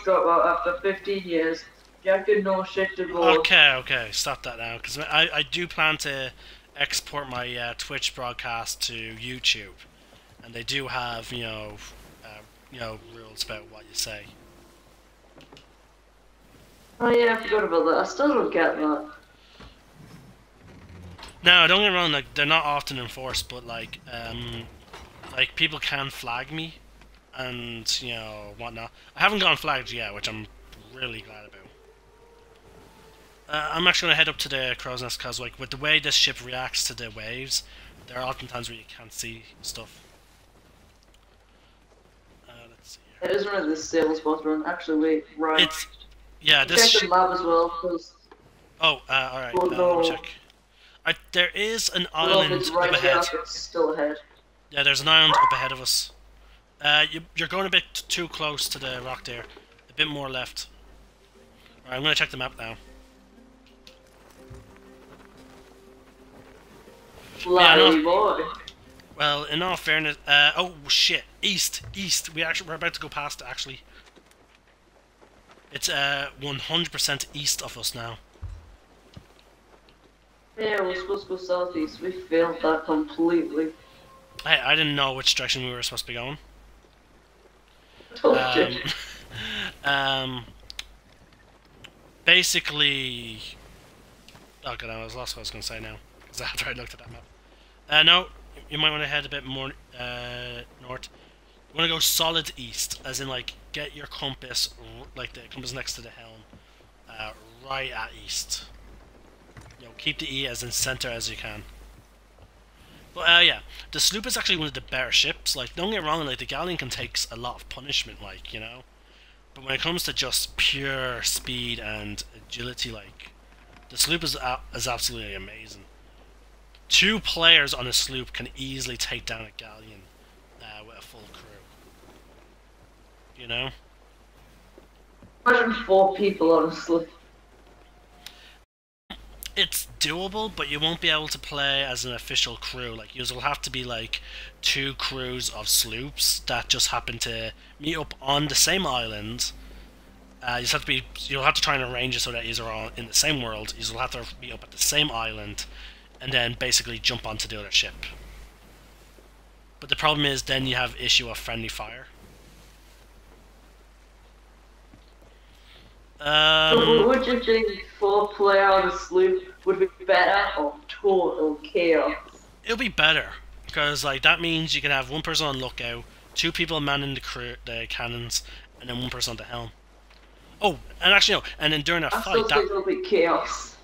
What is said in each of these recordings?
dropout after 15 years. Jacking no shit divorce. Okay, stop that now, because I do plan to export my Twitch broadcast to YouTube, and they do have rules about what you say. Oh yeah, I forgot about that. I still don't get that. Now, don't get me wrong, like they're not often enforced, but like people can flag me, and whatnot. I haven't gone flagged yet, which I'm really glad about. I'm actually gonna head up to the crow's nest because, like, with the way this ship reacts to the waves, there are often times where you can't see stuff. Let's see It here. is one of the sail spots run. Actually, wait, right. It's yeah, Check this. the map as well, because Oh, all right. we'll Let me know. check. There is an Well, if it's island up right here, ahead. it's still ahead. Yeah, there's an island up ahead of us. You're going a bit too close to the rock there. A bit more left. Alright, I'm gonna check the map now. Yeah, Bloody boy. well, in all fairness, oh shit, east. We're about to go past it, actually. It's 100% east of us now. Yeah, we're supposed to go southeast. We failed that completely. I didn't know which direction we were supposed to be going. Told you. Um, basically, oh god, I was lost what I was going to say now. Because after I looked at that map. No, you might want to head a bit more north. You want to go solid east, as in like get your compass, like the compass next to the helm, right at east. Keep the E as in center as you can. But yeah, the sloop is actually one of the better ships. Like, don't get me wrong, like the galleon can take a lot of punishment, like But when it comes to just pure speed and agility, like the sloop is absolutely amazing. Two players on a sloop can easily take down a galleon with a full crew. You know? Imagine 4 people, honestly. It's doable, but you won't be able to play as an official crew. Like, you'll have to be like 2 crews of sloops that just happen to meet up on the same island. You'll have to try and arrange it so that you're all in the same world. You'll have to meet up at the same island, and then basically jump onto the other ship. But the problem is, then you have issue of friendly fire. Would you think 4-player on a sloop would be better or total chaos? It'll be better because like that means you can have one person on lookout, 2 people manning the cannons, and then 1 person on the helm. Oh, and actually no, and then during a I fight, still think it'll be chaos.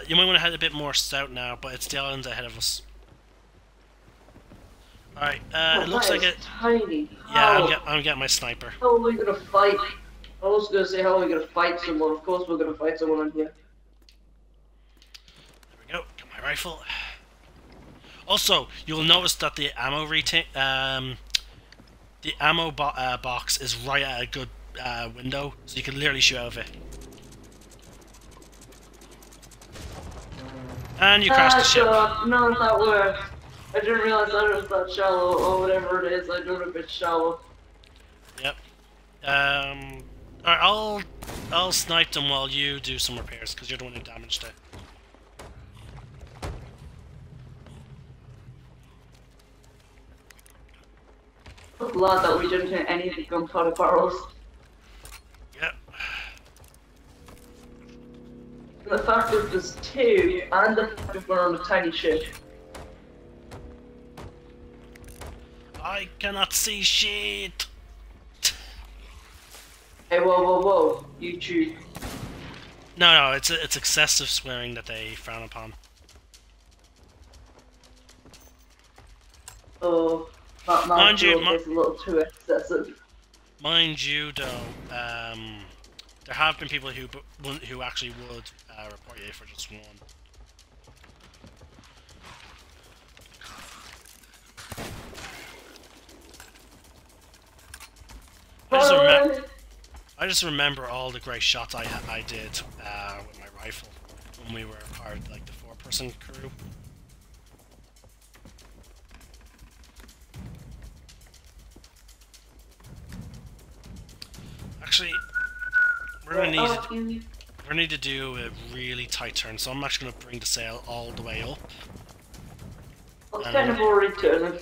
you might want to head a bit more south now, but it's the islands ahead of us. All right, it looks like it. Tiny. Yeah, I'm getting my sniper. How are we gonna fight? I was gonna say, how are we gonna fight someone? Of course we're gonna fight someone on here. There we go. Got my rifle. Also, you'll notice that the ammo box is right at a good window, so you can literally shoot out of it. And you crashed the ship. God, none of that worked. I didn't realize that it was that shallow, or whatever it is. I do it a bit shallow. Yep. Alright, I'll snipe them while you do some repairs, because you're the one who damaged it. I'm glad that we didn't hit any of the gunpowder barrels. Yep. And the fact that there's 2, and the fact that we're on a tiny ship. I cannot see shit! Hey, whoa, YouTube. No, it's excessive swearing that they frown upon. Oh, that Mind you, is a little too excessive. Mind you, though, there have been people who actually would report you for just one. I just remember all the great shots I did with my rifle when we were part of like the 4-person crew. Actually, we're gonna Where need are you? we're gonna need to do a really tight turn, so I'm actually gonna bring the sail all the way up. I was And kind of already turning.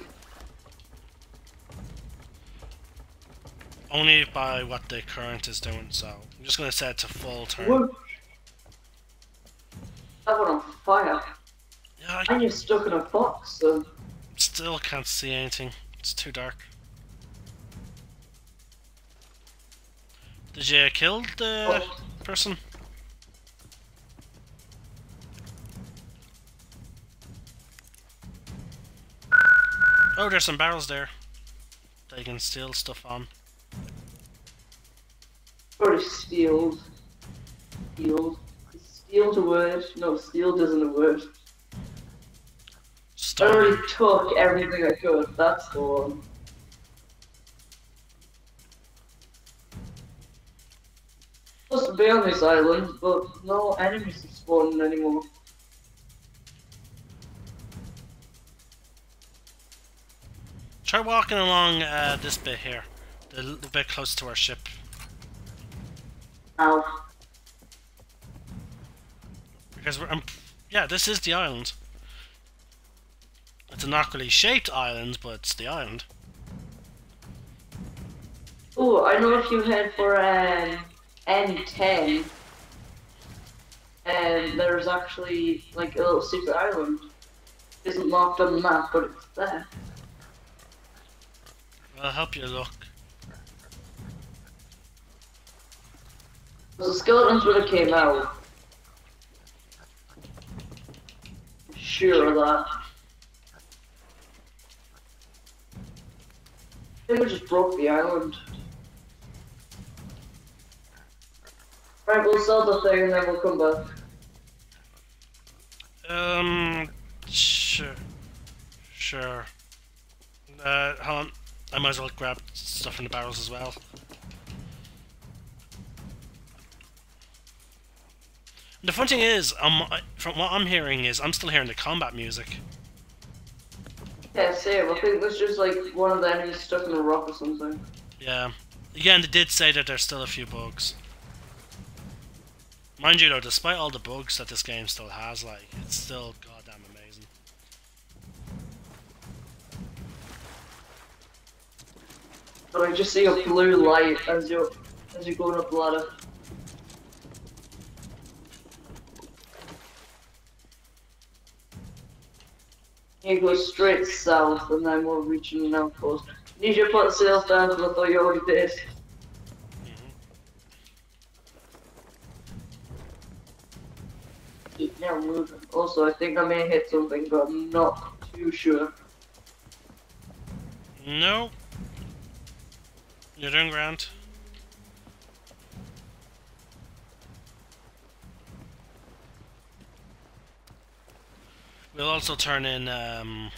only by what the current is doing, so I'm just gonna set it to full turn. Whoop. That went on fire. Yeah, And I you're stuck in a box, so. still can't see anything. It's too dark. Did you kill the Oh, person? Oh, there's some barrels there. They can steal stuff on. already stealed. Stealed. Is stealed a word? No, stealed isn't a word. I Stolen. already took everything I could. That's the one. Supposed to be on this island, but no enemies are spawning anymore. Try walking along this bit here. The little bit close to our ship. Ow. Because yeah, this is the island. It's a not really shaped island, but it's the island. Oh, I know if you head for N10, there's actually like a little secret island. It isn't marked on the map, but it's there. I'll help you look. The skeletons would have came out. I'm sure of that. I think we just broke the island. Right, we'll sell the thing and then we'll come back. Sure. Sure. Hold on. I might as well grab stuff in the barrels as well. The fun thing is, from what I'm hearing is, I'm still hearing the combat music. Yeah, same. I think there's just like one of the enemies stuck in a rock or something. Yeah. Again, they did say that there's still a few bugs. Mind you though, despite all the bugs that this game still has, like, it's still goddamn amazing. But I just see a blue light as you're going up the ladder. You go straight south and then we're reaching an outpost. Need you to put the sails down because I thought you already did. Keep now moving. Also, I think I may hit something, but I'm not too sure. No. You're doing grand. We'll also turn in the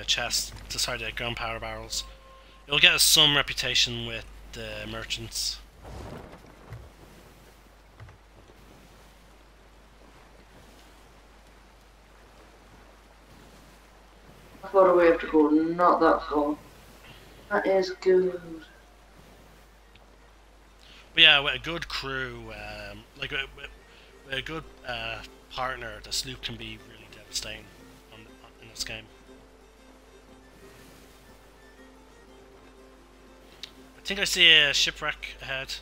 chest, sorry, the gunpowder barrels. It'll get us some reputation with the merchants. How far do we have to go? Not that far. That is good. But yeah, with a good crew, like with a good partner, the sloop can be really devastating in this game. I think I see a shipwreck ahead.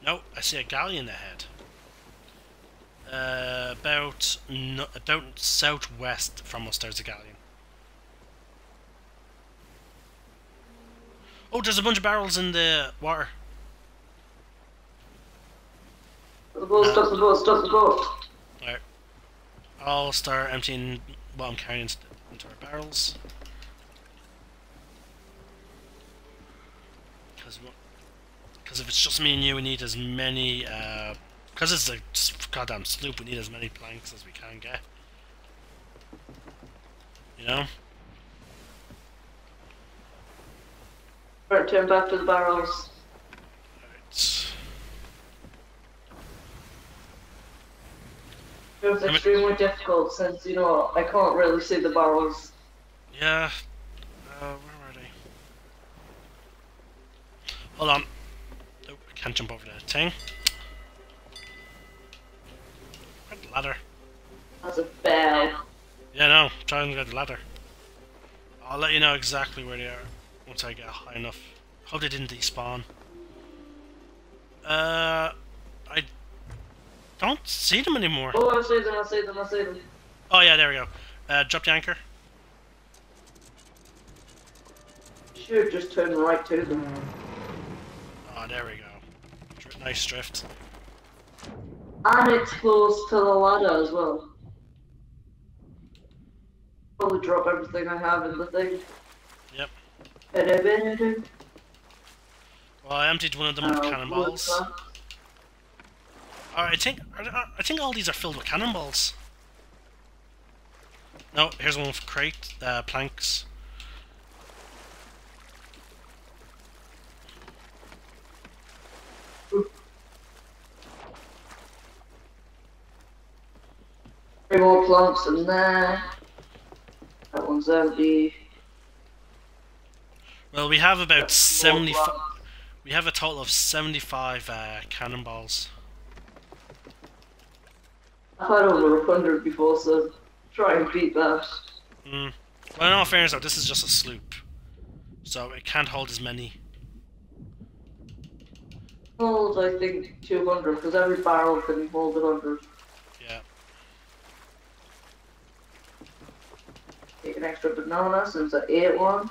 No, I see a galleon ahead. About southwest from us, there's a galleon. Oh, there's a bunch of barrels in the water. The boat, stop the boat, stop the boat. Alright. I'll start emptying what I'm carrying into our barrels. Because if it's just me and you, we need as many, because it's a goddamn sloop, we need as many planks as we can get. You know? Right, turn back to the barrels. Alright. It was extremely difficult since, you know, I can't really see the barrels. Yeah. Where are they? Hold on. Oh, I can't jump over that thing. Where's the ladder? That's a bell. Yeah, no. Trying to get the ladder. I'll let you know exactly where they are once I get high enough. Hope they didn't despawn. I don't see them anymore. Oh, I see them, I see them, I see them. Oh yeah, there we go. Drop the anchor. Should just turn right to them. Oh, there we go. Nice drift. And it's close to the ladder as well. Probably drop everything I have in the thing. Yep. Ba-da-ba-da-da. Well, I emptied one of them with cannonballs. I think all these are filled with cannonballs. No, here's one with crate, planks. Three more planks in there. That one's empty. Well, we have about 75. We have a total of 75 cannonballs. I've had over 100 before, so try and beat that. Hmm. Well, in all fairness though, this is just a sloop. So it can't hold as many. Hold, I think, 200, because every barrel can hold 100. Yeah. Take an extra banana since I ate one.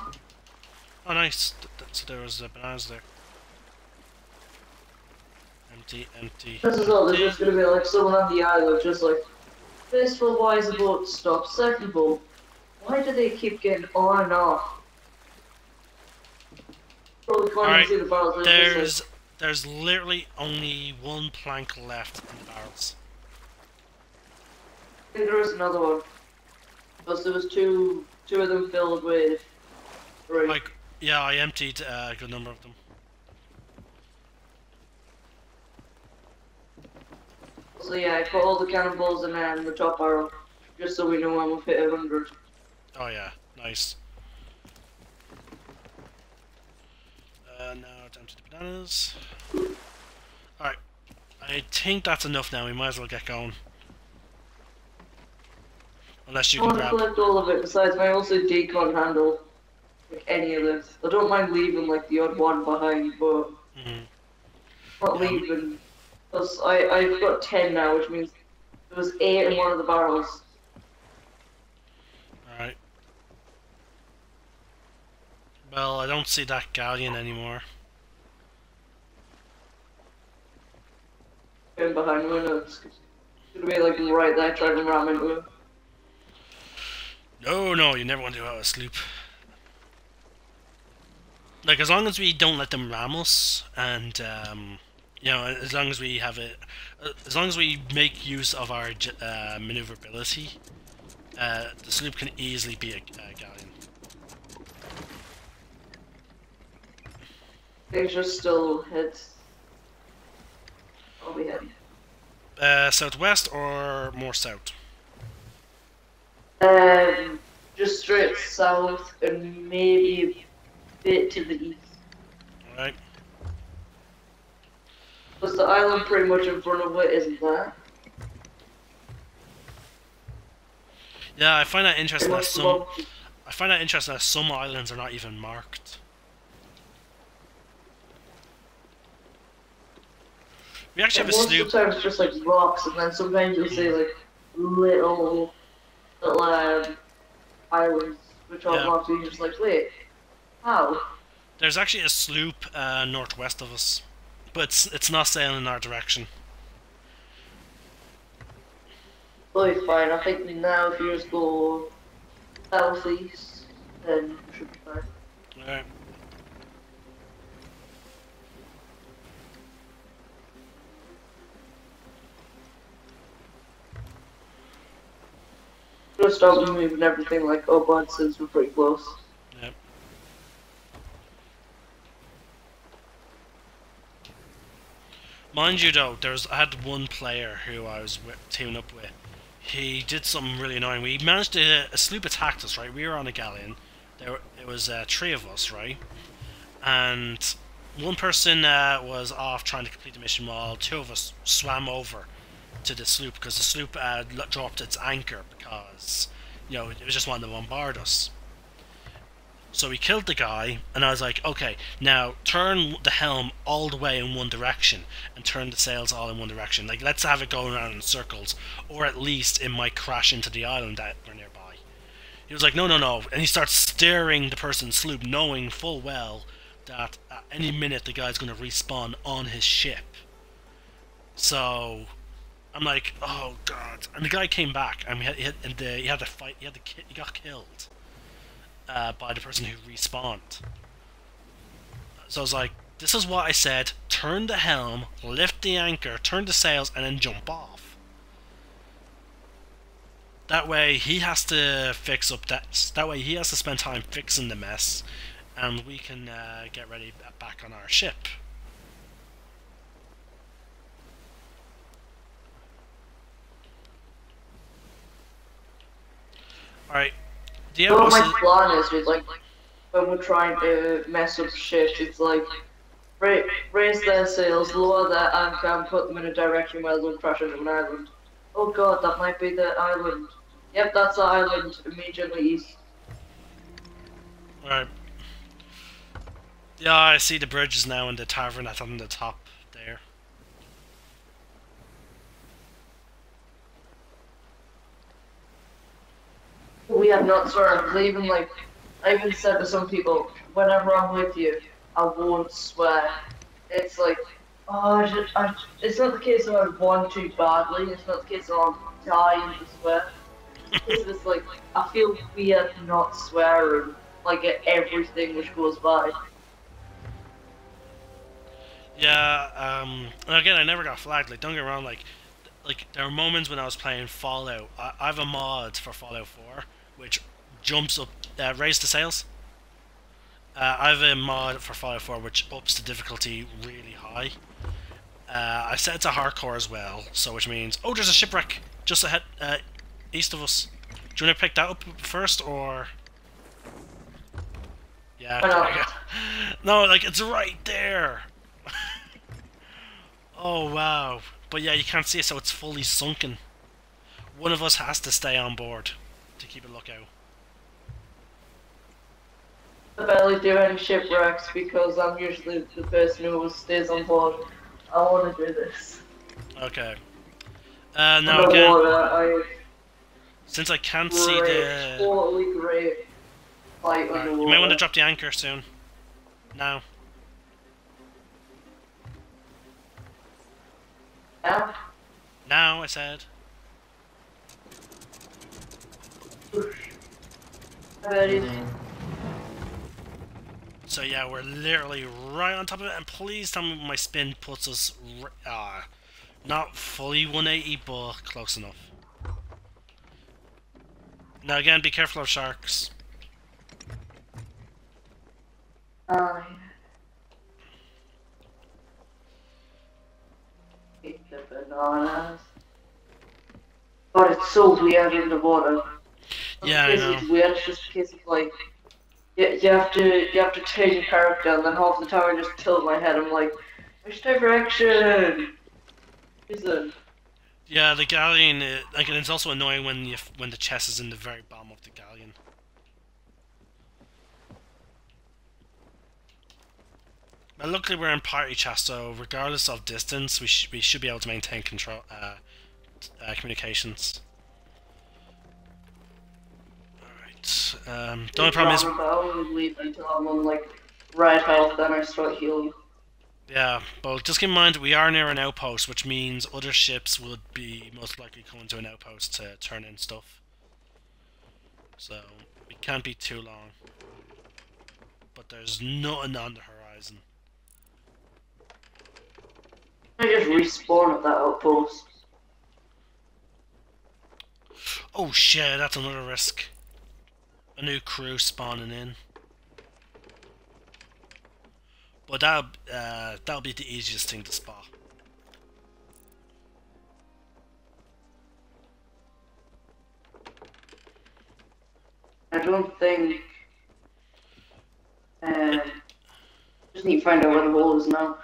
Oh, nice. So there was bananas there. Empty, empty. This is all, there's empty. just gonna be like someone on the island just like, first of all, why is the boat stopped? Second of all, why do they keep getting on and off? Probably can't Alright, see the barrels. there's literally only one plank left in the barrels. I think there is another one. Because there was two of them filled with three. Like, yeah, I emptied a good number of them. So yeah, I put all the cannonballs in there in the top barrel, just so we know when we've hit 100. Oh yeah, nice. Now down to the bananas. Alright, I think that's enough now, we might as well get going. Unless you I can want to grab... collect all of it, besides I also decon handle like any of this. I don't mind leaving like the odd one behind, but not leaving. Because I've got 10 now, which means there was 8 in one of the barrels. Alright. Well, I don't see that galleon anymore. In behind me, it's gonna be like right there trying to ram into him. No, no, you never want to do out a sloop. Like, as long as we don't let them ram us, and, you know, as long as we have it... as long as we make use of our maneuverability, the sloop can easily be a galleon. Things just still hits. I'll be heading. Southwest or more south? Just straight south and maybe a bit to the east. Alright. Because the island pretty much in front of it isn't there. Yeah, I find that interesting that some islands are not even marked. We actually have a sloop. Most of the time it's just like rocks, and then sometimes you'll see like little islands which are marked, and you're just like, wait, how? There's actually a sloop northwest of us, but it's not sailing in our direction. Oh, it's fine. I think now if you just go southeast, then you should be fine. Alright. Just start moving everything like upward since we're pretty close. Yep. Mind you though, I had one player who I was teaming up with. He did something really annoying. We managed to... a sloop attacked us, right? We were on a galleon. It was 3 of us, right? And one person was off trying to complete the mission while two of us swam over to the sloop because the sloop dropped its anchor because it was just wanting to bombard us. So we killed the guy, and I was like, okay, now turn the helm all the way in one direction and turn the sails all in one direction. Like, let's have it going around in circles, or at least it might crash into the island that we're nearby. He was like, no, no, no, and he starts steering the person's sloop, knowing full well that at any minute the guy's going to respawn on his ship. So I'm like, oh god! And the guy came back, and he had to fight. He got killed by the person who respawned. So I was like, this is what I said: turn the helm, lift the anchor, turn the sails, and then jump off. That way he has to fix up that. That way he has to spend time fixing the mess, and we can get ready back on our ship. Alright. You know what my plan is with, like, when we're trying to mess up ships, it's like, raise their sails, lower their anchor, and put them in a direction where they'll crash into an island. Oh god, that might be the island. Yep, that's the island, immediately east. Alright. Yeah, I see the bridges now in the tavern that's on the top there. We have not swear. Even like, I even said to some people, whenever I'm with you, I won't swear. It's like, oh, it's not the case of I want to badly. It's not the case of I'm dying to swear. It's just like I feel weird not swearing, like at everything which goes by. Yeah. And again, I never got flagged. Like, don't get me wrong. Like there are moments when I was playing Fallout. I have a mod for Fallout 4 which jumps up, raise the sails. I have a mod for Fallout 4 which ups the difficulty really high. I set it to hardcore as well, so which means there's a shipwreck just ahead, east of us. Do you want to pick that up first, or? Yeah. No, like it's right there. Oh wow. But yeah, you can't see it, so it's fully sunken. One of us has to stay on board to keep a lookout. I barely do any shipwrecks because I'm usually the person who stays on board. I want to do this. Okay. Now again, underwater, since I can't see the... Totally great fight underwater. You may want to drop the anchor soon. Now. Now? Now, I said. So yeah, we're literally right on top of it, and please tell me my spin puts us not fully 180, but close enough. Now again, be careful of sharks. Eat the bananas. But it's so weird in the water. Yeah, I know. It's weird. It's just a case of like, you have to change your character, and then half the time I just tilt my head. I'm like, which direction? Is it? Yeah, the galleon. Like, and it's also annoying when the chest is in the very bottom of the galleon. But luckily we're in party chat, so regardless of distance, we should be able to maintain control communications. Alright. The only problem is I only leave until I'm on like red health, then I start healing. Yeah, but just keep in mind we are near an outpost, which means other ships would be most likely coming to an outpost to turn in stuff. So we can't be too long. But there's nothing on the horizon. I just respawn at that outpost. Oh shit, that's another risk. A new crew spawning in. But that'll be the easiest thing to spot. I don't think Just need to find out where the hole is now.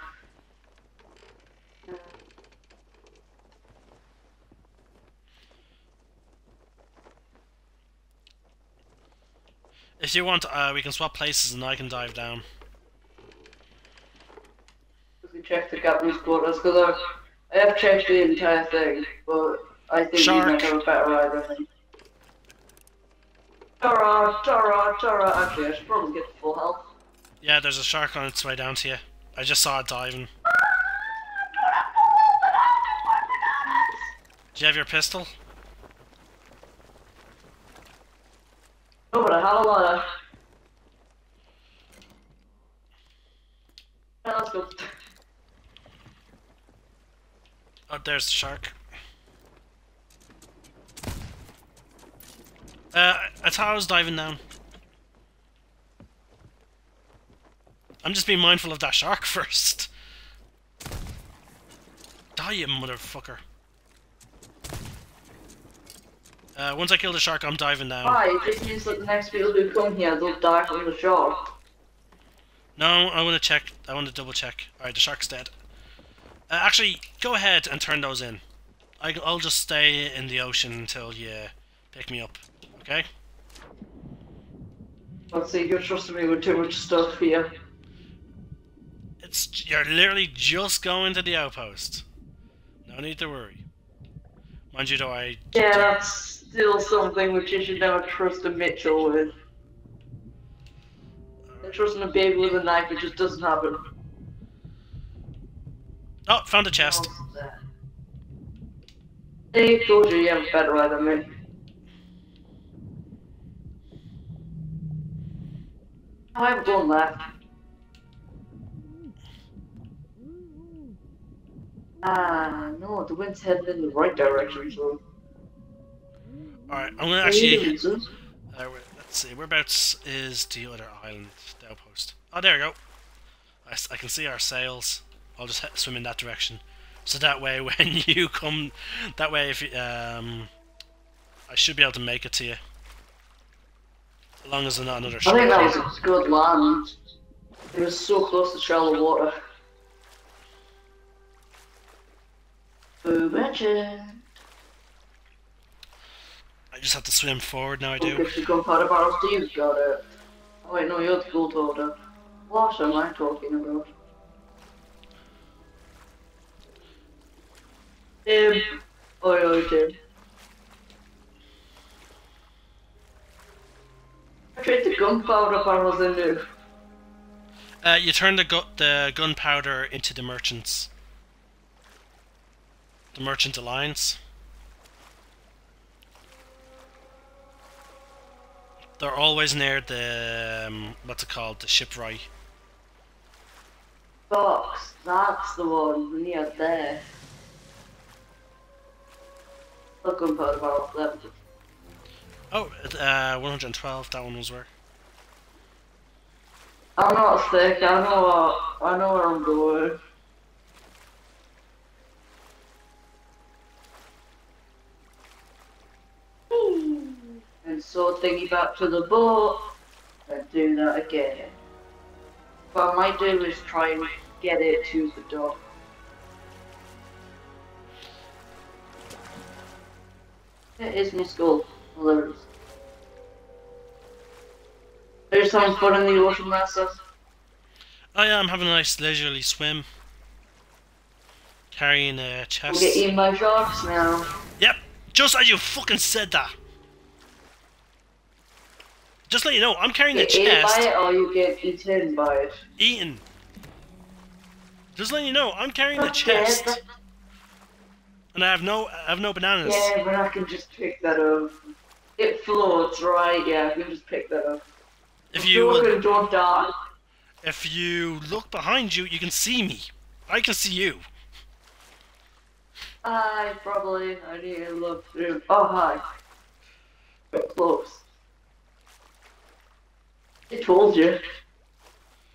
If you want, we can swap places and I can dive down. We check the captain's quarters because I have checked the entire thing, but I think you might Shark! have a better idea than me. Tara, Tara, Tara. Actually, I should probably get to full health. Yeah, there's a shark on its way down to you. I just saw it diving. Do you have your pistol? No, but I have a lot of. Yeah, let's go. Oh, there's the shark. I thought I was diving down. I'm just being mindful of that shark first. Die, you motherfucker. Once I kill the shark, I'm diving down. Why? It just means that the next people who come here, they'll die from the shark. No, I want to check. I want to double check. Alright, the shark's dead. Actually, go ahead and turn those in. I'll just stay in the ocean until you pick me up. Okay? Let's see, you're trusting me with too much stuff here. You're literally just going to the outpost. No need to worry. Mind you, though, Yeah, that's still something which you should never trust a Mitchell with. Trusting a baby with a knife, it just doesn't happen. Oh, found a chest. Hey, told you have a better eye than me. I have one left. Ah, no, the wind's heading in the right direction, so. Alright, I'm gonna actually. Let's see, whereabouts is the other island, the outpost? Oh, there we go. I can see our sails. I'll just swim in that direction. So that way, when you come, that way, if I should be able to make it to you. As long as there's not another ship. I think that was a good land. It was so close to shallow water. Boo mentioned. I just have to swim forward now. I do. If you gunpowder barrels, Steve's got it. Oh wait, no, you're the gold holder. What am I talking about? Oh yeah, Tim. I tried the gunpowder barrels in there. You turn the gunpowder into the merchants. The Merchant Alliance. They're always near the what's it called? The shipwright. Box, that's the one near there. The gunpowder barrel left. Oh, 112. That one was where. I'm not sick. I know where I'm going. And so thingy back to the boat and do that again. What I might do is try and get it to the dock. It is my skull. Well, there it is. There's having fun in the ocean, Master. Oh yeah, I'm having a nice leisurely swim. Carrying a chest. We'll get eaten by sharks now. Yep, just as you fucking said that. Just let you know, I'm carrying the Get eaten chest. by it or you get eaten by it? Eaten. Just letting you know, I'm carrying the chest. And I have no bananas. Yeah, but I can just pick that up. It floats, right? Yeah, I can just pick that up. If you don't die. If you look behind you, you can see me. I can see you. I need to look through. Oh hi. Bit close. I told you.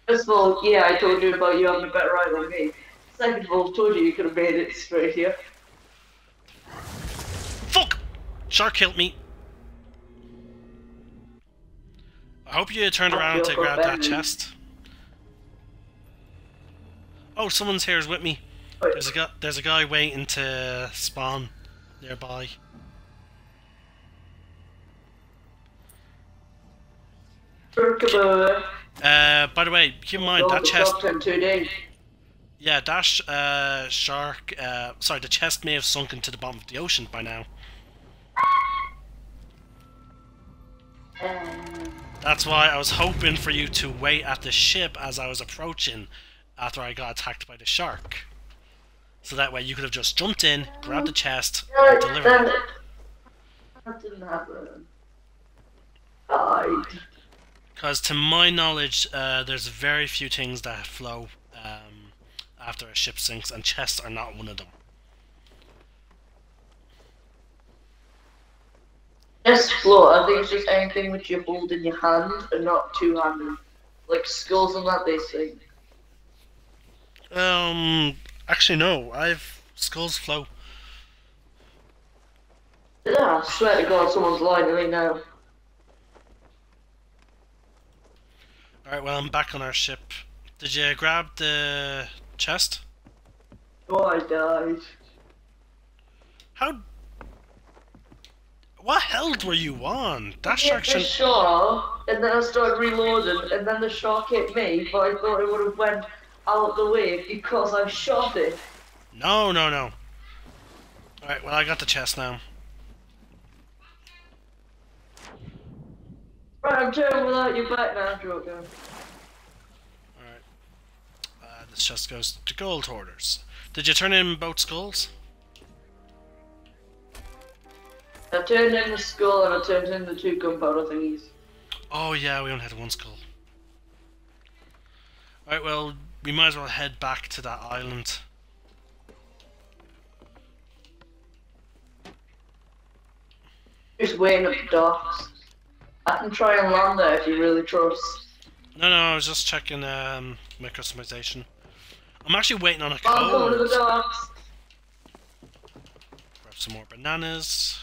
First of all, yeah, I told you about you having a better eye than me. Second of all, told you could have made it straight here. Fuck! Shark killed me. I hope you turned around to grab that chest. Oh, someone's here with me. Wait, There's a guy waiting to spawn nearby. Turkaboo. By the way, keep in mind Don't that be chest. shocked in 2 days. Yeah, shark. Sorry, the chest may have sunk into the bottom of the ocean by now. That's why I was hoping for you to wait at the ship as I was approaching after I got attacked by the shark. So that way you could have just jumped in, grabbed the chest, and delivered it. That didn't happen. Died. Because to my knowledge, there's very few things that flow after a ship sinks, and chests are not one of them. Yes, float. I think it's just anything which you hold in your hand and not two-handed. Like skulls and that, they sink. Actually no, skulls flow. Yeah, I swear to God, someone's lying to me now. Alright, well I'm back on our ship. Did you grab the chest? Oh, I died. How... What held were you on? That Hit shark the shouldn't... shark, and then I started reloading, and then the shark hit me, but I thought it would have went out the way because I shot it. No. Alright, well I got the chest now. Right, I'm turning without you back now, Joker. Alright. This chest goes to gold hoarders. Did you turn in both skulls? I turned in the skull and I turned in the 2 gunpowder thingies. Oh yeah, we only had 1 skull. Alright, well, we might as well head back to that island. Just waiting at the docks. I can try and land there if you really trust. No, I was just checking my customization. I'm actually waiting on a I'm coming to the code. docks. Grab some more bananas.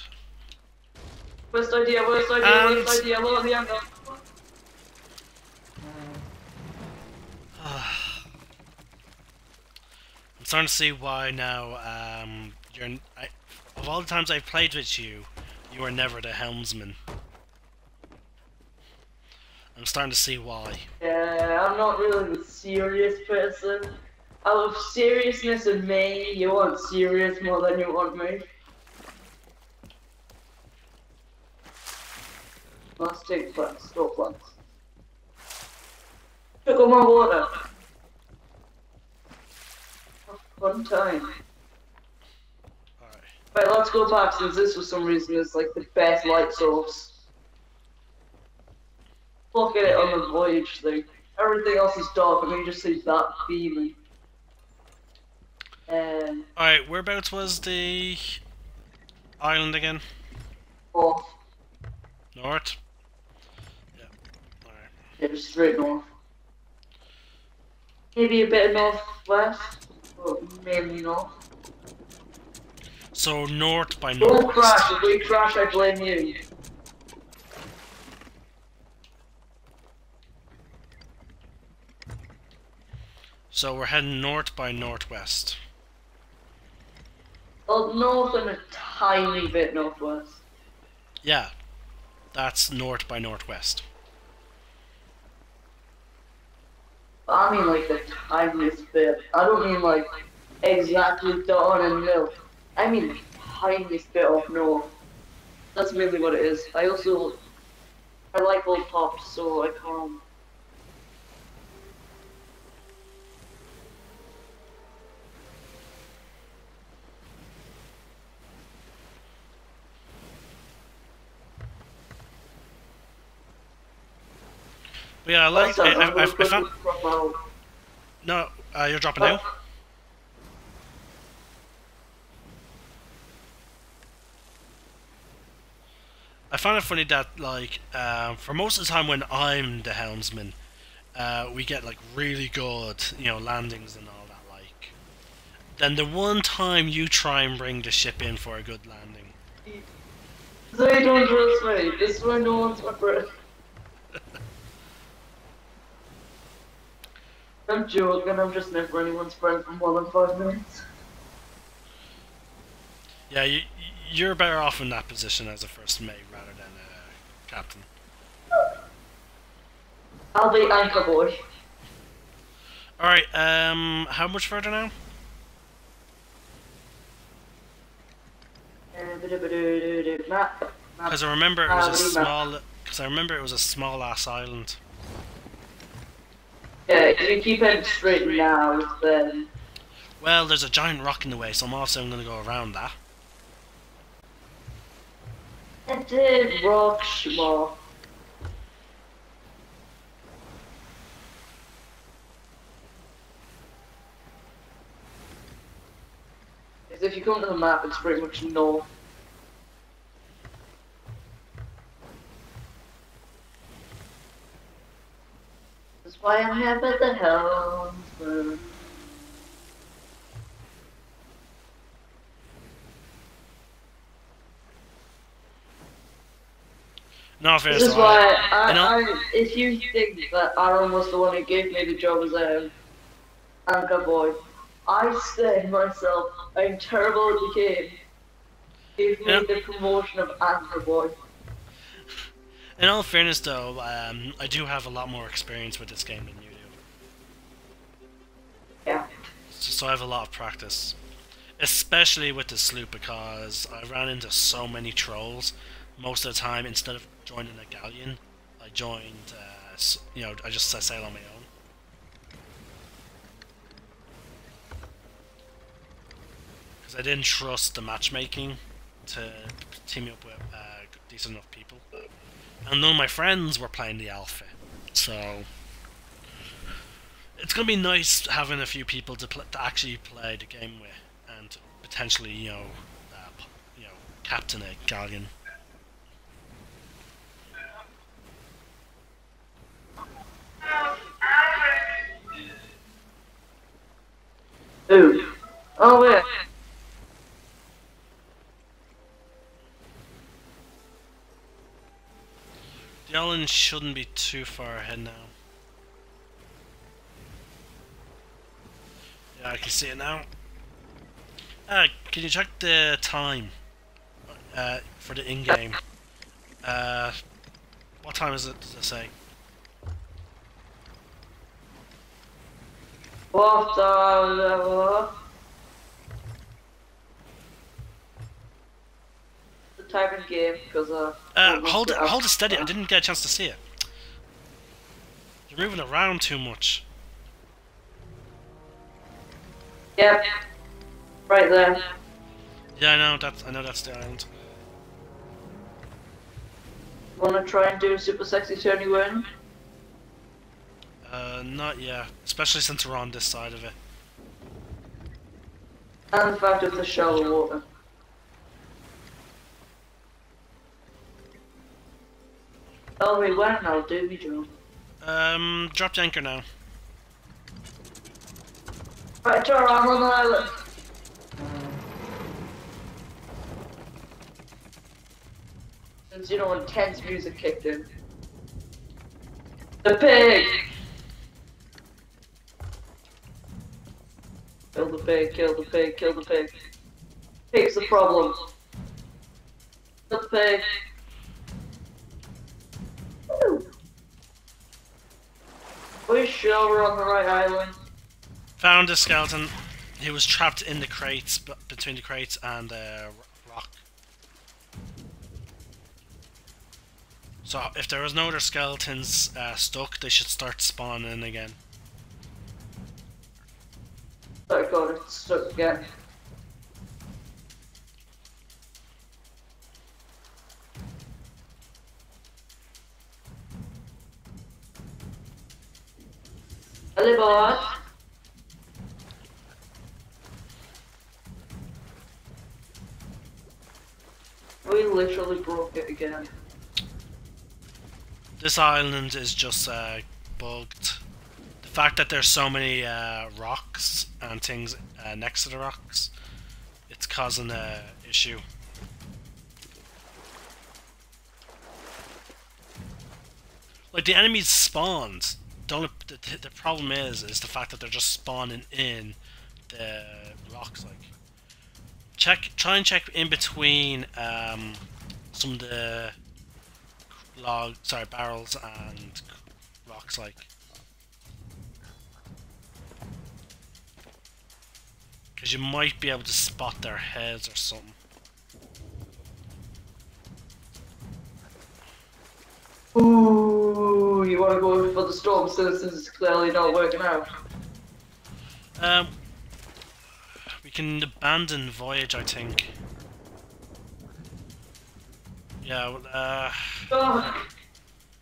Worst idea, worst And- idea, lower the angle. I'm starting to see why now. Of all the times I've played with you, you are never the helmsman. I'm starting to see why. Yeah, I'm not really the serious person. Out of seriousness in me, you want serious more than you want me. Let's take plants, store plants. Took all my water. Fun time. Alright. Right, let's go back since this for some reason is like the best light source. Look at it on the voyage thing. Everything else is dark and you just see that beaming. Alright, whereabouts was the island again? Off. North? Yeah. Alright. Yeah, just straight north. Maybe a bit of northwest, but mainly north. So north by Don't northwest. crash. If we crash, I blame you. So we're heading north by northwest. Well, north and a tiny bit northwest. Yeah. That's north by northwest. I mean like the tiniest bit. I don't mean like exactly down in the middle. I mean the tiniest bit of north. That's mainly what it is. I like old pops, so I can't. But yeah, I like. I found. Well, No, you're dropping out. I find it funny that, like, for most of the time when I'm the helmsman, we get, like, really good, landings and all that, like. Then the one time you try and bring the ship in for a good landing. so you don't trust me. This is why no one's my friend. I'm joking, I'm just never anyone's friend for more than 5 minutes. Yeah, you're better off in that position as a first mate rather than a captain. I'll be anchor boy. Alright, how much further now? Map, map, Because I remember it was a map, map. small. Because I remember it was a small ass island. Yeah, if you keep heading straight now, then Well, there's a giant rock in the way, so I'm also going to go around that. it did rock schmuck. Because if you come to the map, it's pretty much north. That's why I'm here at the helm. No, fair. This is So why I if you think that Aaron was the one who gave me the job as anchor boy, I said myself, I'm terrible at the game. Give me the promotion of anchor boy. in all fairness, though, I do have a lot more experience with this game than you do. Yeah. So I have a lot of practice, especially with the sloop, because I ran into so many trolls. Most of the time, instead of joining a galleon, I joined. I just sail on my own. Because I didn't trust the matchmaking to team me up with decent enough people. And none of my friends were playing the alpha, so it's gonna be nice having a few people to actually play the game with, and potentially, captain a galleon. Ooh. Oh yeah. The island shouldn't be too far ahead now. Yeah, I can see it now. Can you check the time for the in-game? What time is it, does it say? What the type of game because Hold it steady. I didn't get a chance to see it. You're moving around too much. Yep. Right there. Yeah, I know that's the island. Wanna try and do a super sexy turny win? Not yet. Especially since we're on this side of it. And the fact of the shallow water. Tell me when and I'll do me job. Drop the anchor now. Right, Tara, I'm on the island. Since intense music kicked in. The pig! Kill the pig, kill the pig, kill the pig. Pig's the problem. Kill the pig. Woo. Are we sure we're on the right island? Found a skeleton. He was trapped in the crates, between the crates and rock. So if there was no other skeletons stuck, they should start spawning again. Oh god, it's stuck again. Hello, boss. We literally broke it again. This island is just bugged. The fact that there's so many rocks and things next to the rocks, it's causing an issue. Like the enemies spawned the problem is the fact that they're just spawning in the rocks. Like, try and check in between some of the barrels and rocks, like, because you might be able to spot their heads or something. Ooh, you want to go for the storm since it's clearly not working out? Um, we can abandon voyage, I think. Yeah. Oh,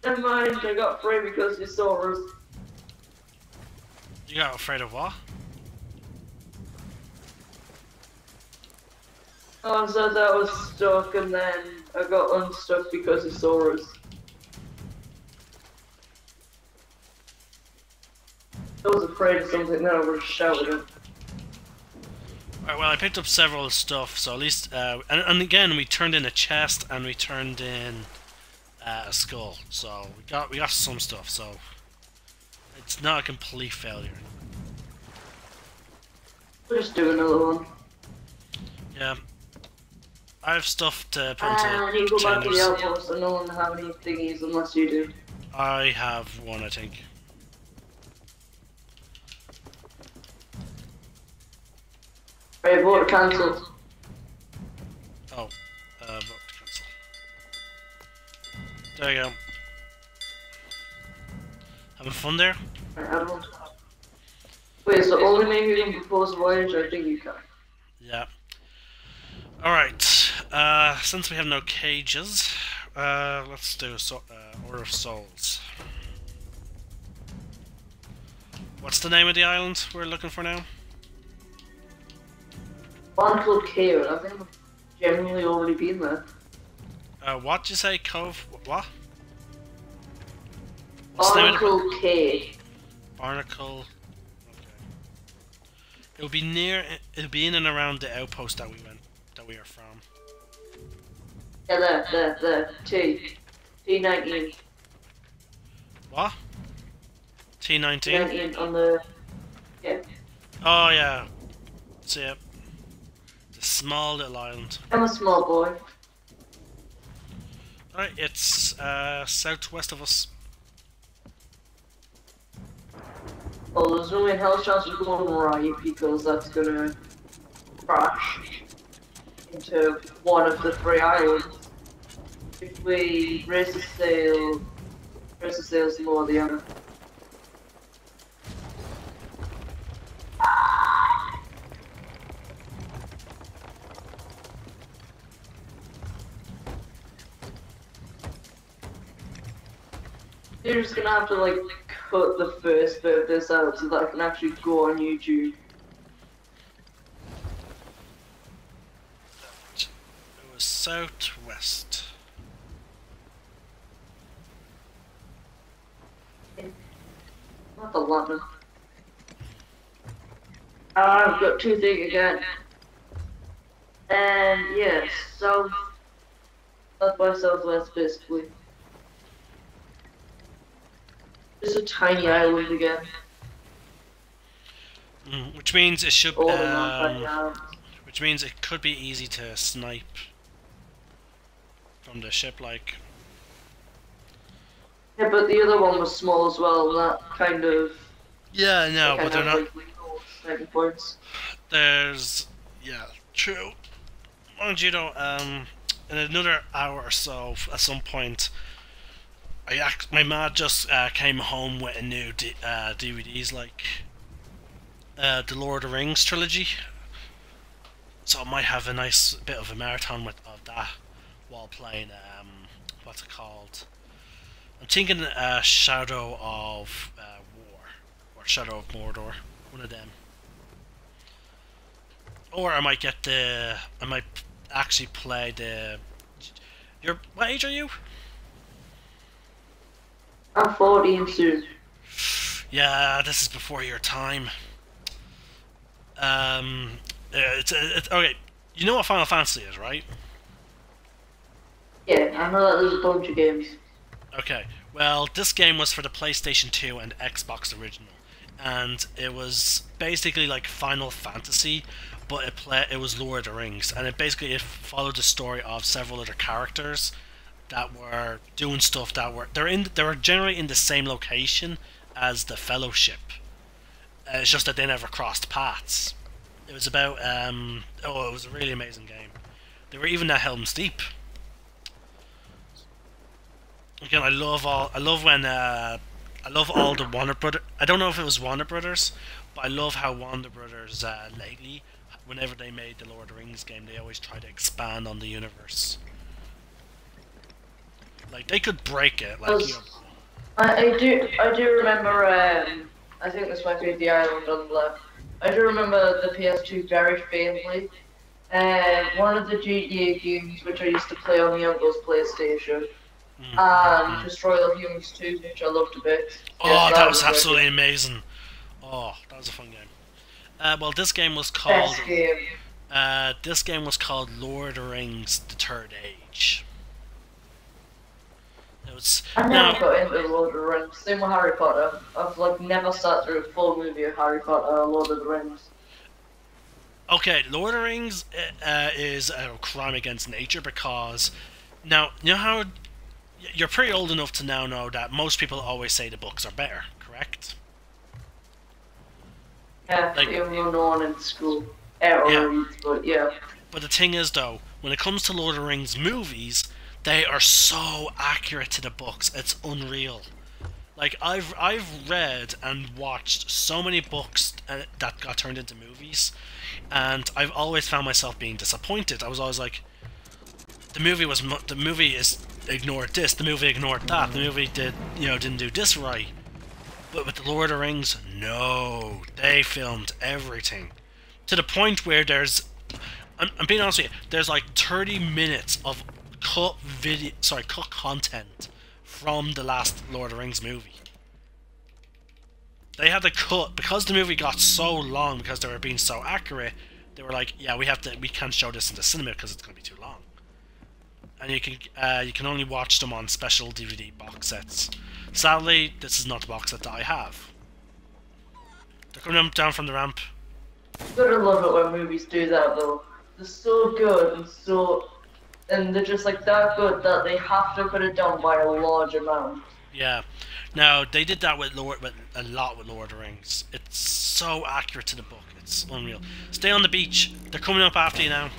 never mind. I got afraid because you saw us. You got afraid of what? Oh, I said I was stuck, and then I got unstuck because you saw us. I was afraid of something, then I would have shouted it. Alright, well, I picked up several stuff, so at least, and again, we turned in a chest and we turned in a skull, so we got some stuff, so it's not a complete failure. We'll just do another one. Yeah, I have stuff to put And you into go back to the containers. outpost, and no one will have any thingies unless you do. I have one, I think. Right, vote cancelled. Oh, vote to cancel. There you go. Having fun there? Right, I don't. Wait, so only maybe you can propose a voyage? I think you can. Yeah. Alright, since we have no cages, let's do Order of Souls. What's the name of the island we're looking for now? Barnacle Cave, I think I've generally already been there. What'd you say, Cove? What? What's the name of Barnacle Cave. Barnacle. Okay. It'll be near. It'll be in and around the outpost that we are from. Yeah, there. T19. What? T19. T19 on the. Yeah. Oh yeah. See it. The small little island. I'm a small boy. Alright, it's southwest of us. Oh, there's no way in hell's chance of going right because that's gonna crash into one of the three islands. If we raise the sails lower the other. You're just gonna have to like cut the first bit of this out so that I can actually go on YouTube. It was southwest. Not the London. I've got two things again. And yes, south by southwest basically. Just a tiny island again. Which means it should. All in one tiny island. Which means it could be easy to snipe from the ship, like. Yeah, but the other one was small as well, and that kind of. Yeah, no, but they're not. Like, lethal sniping points. There's, yeah, true. Mind you, though, in another hour or so, at some point, my mad just came home with a new DVDs, like the Lord of the Rings trilogy. So I might have a nice bit of a marathon of that while playing. What's it called? I'm thinking Shadow of War or Shadow of Mordor, one of them. Or I might actually play the. What age are you? I'm 14 soon. Yeah, this is before your time. It's okay. You know what Final Fantasy is, right? Yeah, I know that there's a bunch of games. Okay, well, this game was for the PlayStation 2 and Xbox original, and it was basically like Final Fantasy, but it was Lord of the Rings, and it followed the story of several other characters that were doing stuff that were they were generally in the same location as the Fellowship. It's just that they never crossed paths. It was about it was a really amazing game. They were even at Helm's Deep. Again, I love all the Warner Brothers. I don't know if it was Warner Brothers, but I love how Warner Brothers lately, whenever they made the Lord of the Rings game, they always try to expand on the universe. Like they could break it, like you know. I do remember. I think this might be the island on the left. I do remember the PS2 very faintly. One of the GTA games which I used to play on the uncle's PlayStation, and Destroy All Humans 2, which I loved a bit. Yes, Oh, that was very absolutely good. amazing. Oh, that was a fun game. Well, this game was called. Best game. This game was called Lord of the Rings: The Third Age. It was I never now. got into Lord of the Rings. Same with Harry Potter. I've like never sat through a full movie of Harry Potter or Lord of the Rings. Okay, Lord of the Rings is a crime against nature because now you know how you're pretty old enough to now know that most people always say the books are better, correct? Yeah, Like, even though no one in school ever yeah. reads, but yeah. But the thing is, though, when it comes to Lord of the Rings movies, they are so accurate to the books. It's unreal. Like I've read and watched so many books that got turned into movies, and I've always found myself being disappointed. I was always like, the movie is ignored this, the movie ignored that, the movie didn't do this right. But with the Lord of the Rings, no, they filmed everything to the point where I'm being honest with you, there's like 30 minutes of cut content from the last Lord of the Rings movie. They had to cut because the movie got so long because they were being so accurate. They were like, yeah, we can't show this in the cinema because it's going to be too long. And you can only watch them on special DVD box sets. Sadly, this is not the box set that I have. They're coming down from the ramp. Gotta love it when movies do that though. They're so good and they're just like that good that they have to put it down by a large amount. Yeah. Now they did that with a lot with Lord of the Rings. It's so accurate to the book. It's unreal. Stay on the beach. They're coming up after you now.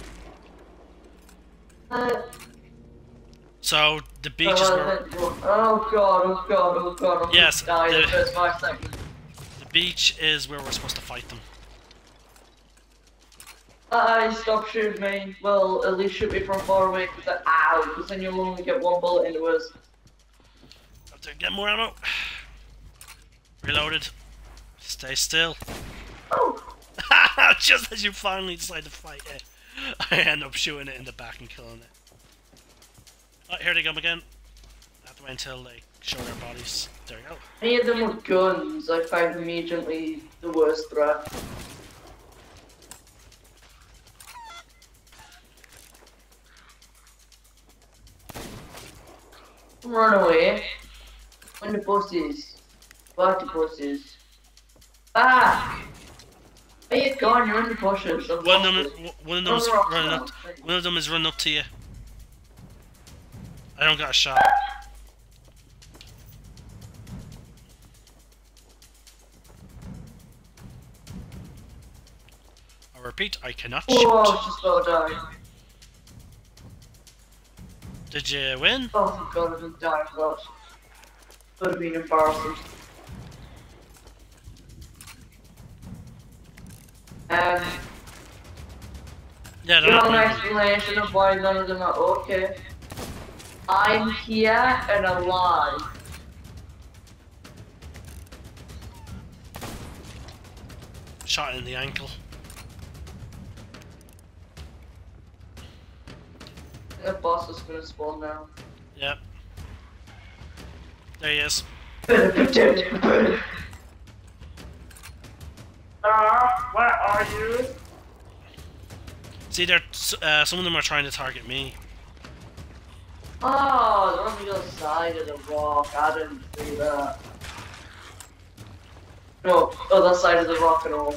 So the beach is where. Oh god, oh god, oh god, I'm Yes. gonna die in the first 5 seconds. The beach is where we're supposed to fight them. Stop shooting me. Well, at least shoot me from far away, because then you'll only get one bullet into us. Have to get more ammo. Reloaded. Stay still. Oh! Just as you finally decide to fight it, I end up shooting it in the back and killing it. Oh, here they come again. I have to wait until they show their bodies. There we go. Any of them with guns, I find immediately the worst threat. Run away. When the buses. Back to buses. Back! Where you gone? You're in the bushes. One of them is running up. One of them is running up to you. I don't got a shot. I repeat, I cannot shoot. Oh, I was just about to die. Did you win? Oh my god, I didn't die for that. Would have been embarrassing. Yeah, you have an explanation of why none of them are okay. I'm here and alive. Shot in the ankle. The boss is gonna spawn now. Yep. There he is. Where are you? See, some of them are trying to target me. Oh, they're on the other side of the rock. I didn't see that. No, other side of the rock at all.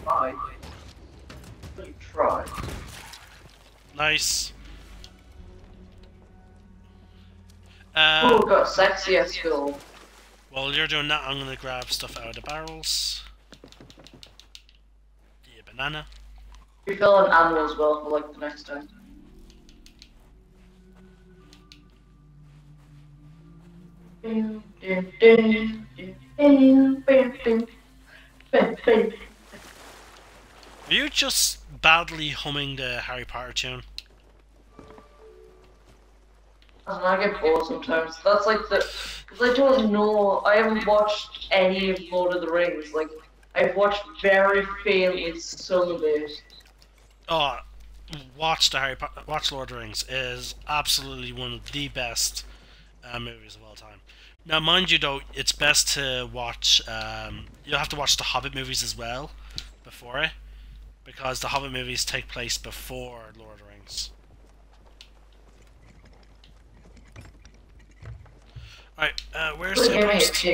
Try. You try. Nice. Oh, got sexy ass gold. While you're doing that, I'm gonna grab stuff out of the barrels. The banana. Refill an ammo as well for like the next time. Are you just badly humming the Harry Potter tune? I get bored sometimes. That's like because I don't know. I haven't watched any of Lord of the Rings. Like I've watched very faintly some of it. Oh, watch watch Lord of the Rings. It is absolutely one of the best movies of all time. Now, mind you, though, it's best to watch. You'll have to watch the Hobbit movies as well before it, because the Hobbit movies take place before Lord of the Rings. Alright, where's the outpost?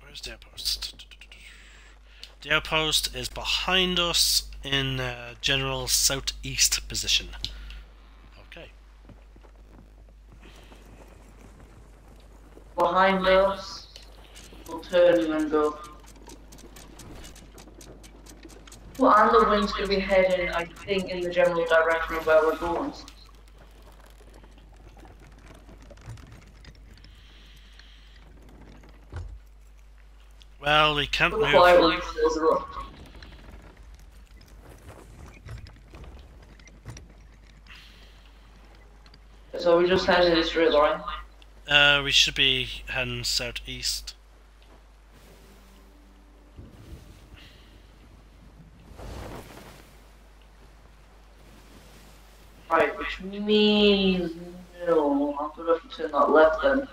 Where's the outpost? The outpost is behind us in general southeast position. Okay. Behind us, we'll turn and go. Well, and the wind's gonna be heading, I think, in the general direction of where we're going. Well, we can't move. So we just headed in a straight line. We should be heading southeast. Right, which means no. I'm gonna have to turn that left then.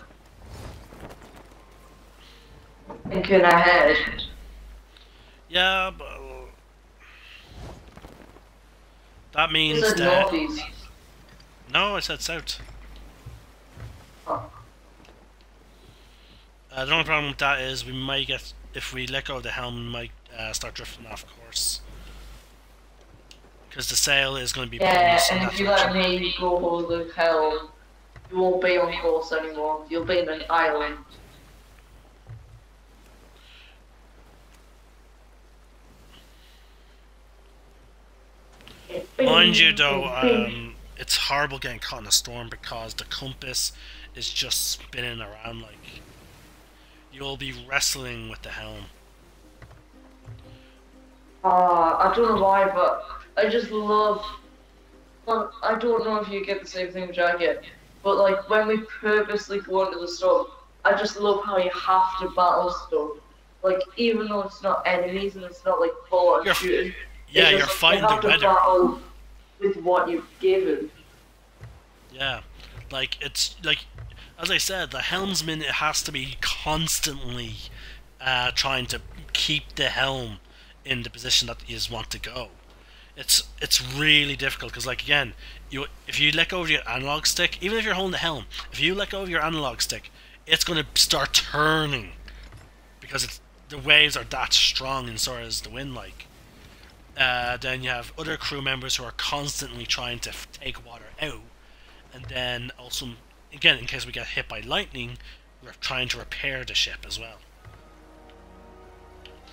Thinking ahead. Yeah, but that means that northeast. No, I said south. Oh. The only problem with that is we might get, if we let go of the helm, we might start drifting off course. Because the sail is going to be and if you let me go over the helm, you won't be on course anymore. You'll be in an island. Mind you, though, it's horrible getting caught in a storm because the compass is just spinning around like you'll be wrestling with the helm. I don't know why, but I just love. Well, I don't know if you get the same thing which I get, but like when we purposely go into the storm, I just love how you have to battle stuff. Like even though it's not enemies and it's not like full on shooting. Yeah, you're fighting the weather. You have to battle with what you've given. Yeah, like it's like, as I said, the helmsman, it has to be constantly trying to keep the helm in the position that you just want to go. It's really difficult because, like, again, if you let go of your analog stick, even if you're holding the helm, if you let go of your analog stick, it's going to start turning because the waves are that strong, and so is the wind. Like, then you have other crew members who are constantly trying to take water out, and then also, again, in case we get hit by lightning, we're trying to repair the ship as well.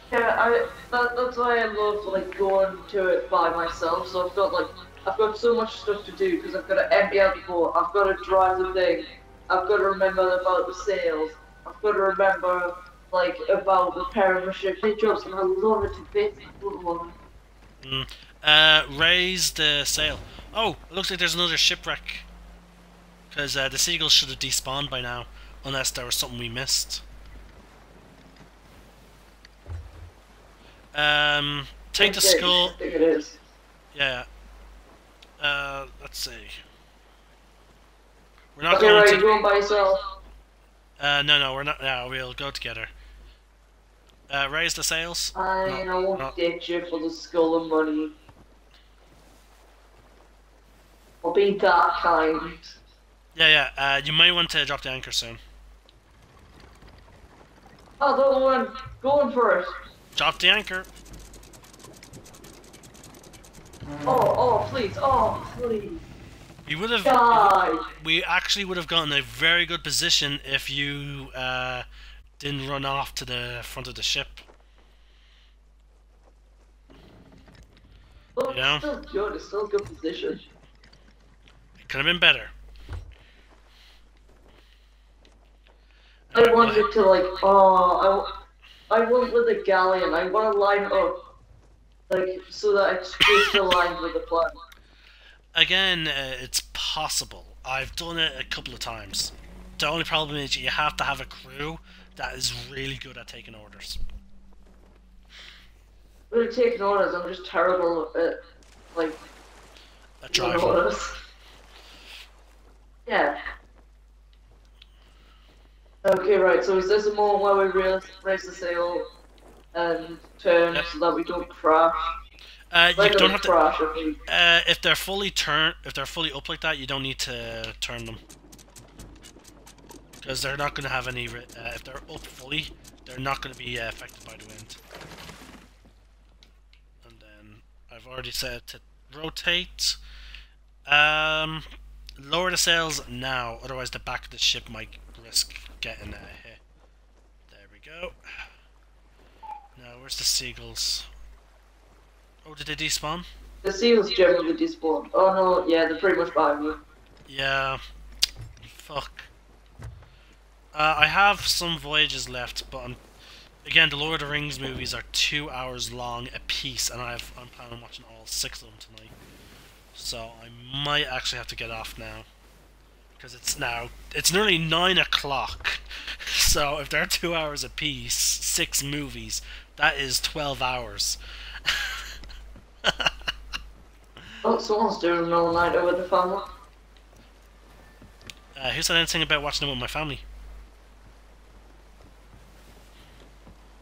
Yeah, that's why I love like going to it by myself. So I've got so much stuff to do because I've got to empty out the boat. I've got to drive the thing. I've got to remember about the sails. I've got to remember like about repairing the ship. It jobs and I love it to bits. I don't want it. Raise the sail. Oh, it looks like there's another shipwreck. Because the seagulls should have despawned by now, unless there was something we missed. Take the skull. I think it is. Yeah. Let's see. We're not going right, to. You're going by yourself. No, we're not. Yeah, we'll go together. Raise the sails. I No, won't no. ditch you for the skull and money. I'll be that kind. Yeah, yeah. You might want to drop the anchor soon. Oh, the one going for it. Drop the anchor. Please. Oh, please. We would have. Die. We actually would have gotten a very good position if you didn't run off to the front of the ship. But You it's know, still good. It's still a good position. it could have been better. I wanted to like. I want with the galleon. I want to line up like so that it's just aligned with the plan. Again, it's possible. I've done it a couple of times. The only problem is you have to have a crew that is really good at taking orders. Really taking orders. I'm just terrible at like taking Driving. orders. Yeah. Okay, right. So is this a moment where we raise the sail and turn so that we don't crash? You don't have to. Crash If they're fully up like that, you don't need to turn them because they're not going to have any. If they're up fully, they're not going to be affected by the wind. And then I've already said to rotate. Lower the sails now, otherwise the back of the ship might risk getting a hit. There we go. Now, where's the seagulls? Oh, did they despawn? The seals generally despawn. Oh no, yeah, they're pretty much behind me. Yeah. Fuck. I have some voyages left, but again, the Lord of the Rings movies are 2 hours long a piece, and I'm planning on watching all 6 of them tonight. So I might actually have to get off now. Because it's nearly 9 o'clock. So if they're 2 hours a piece, 6 movies, that is 12 hours. Oh, someone's doing an all-nighter with the family. Who said anything about watching it with my family?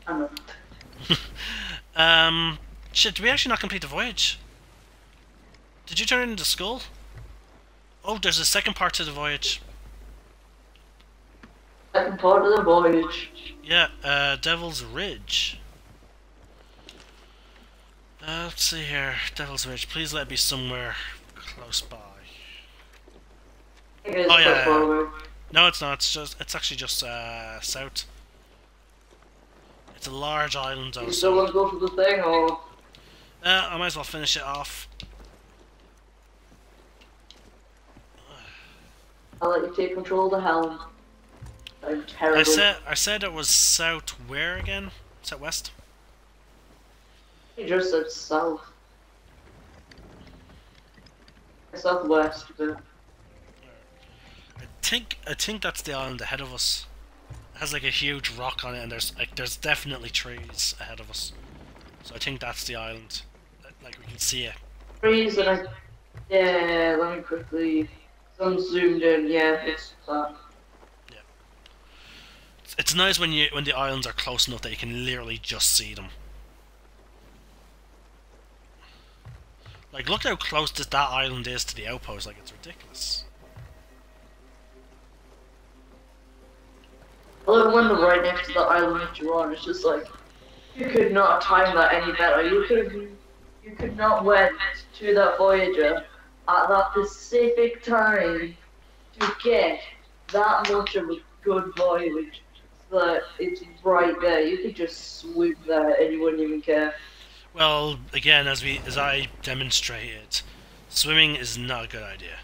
I know. Shit, did we actually not complete the voyage? Did you turn it into skull? Oh, there's a second part to the voyage. Second part of the voyage. Yeah, Devil's Ridge. Let's see here. Devil's Ridge. Please let it be somewhere close by. Oh yeah. No, it's not. It's actually just south. It's a large island. You still want to go for the thing, or? I might as well finish it off. I'll let you take control of the helm. I'm terrible. I said it was south where again? Southwest? You just said south. Southwest, but... I think that's the island ahead of us. It has like a huge rock on it, and there's definitely trees ahead of us. So I think that's the island. Like we can see it. Trees and yeah, let me quickly. I'm zoomed in. Yeah, it's that. Yeah. It's nice when the islands are close enough that you can literally just see them. Like, look how close that island is to the outpost. Like, it's ridiculous. I love when they're right next to the island that you're on. It's just like you could not time that any better. You could not went to that Voyager at that specific time to get that much of a good voyage. That it's right there. You could just swoop there and you wouldn't even care. Well, again, as I demonstrated, swimming is not a good idea.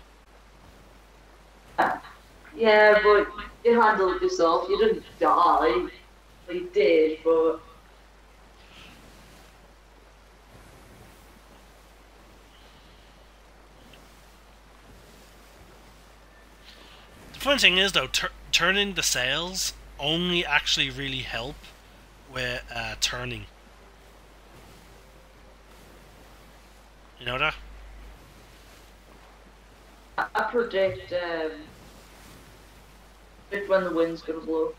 Yeah, but you handled it yourself. You didn't die. Well, you did, but... The funny thing is, though, turning the sails only actually really help with turning. You know that? I predict when the wind's gonna blow.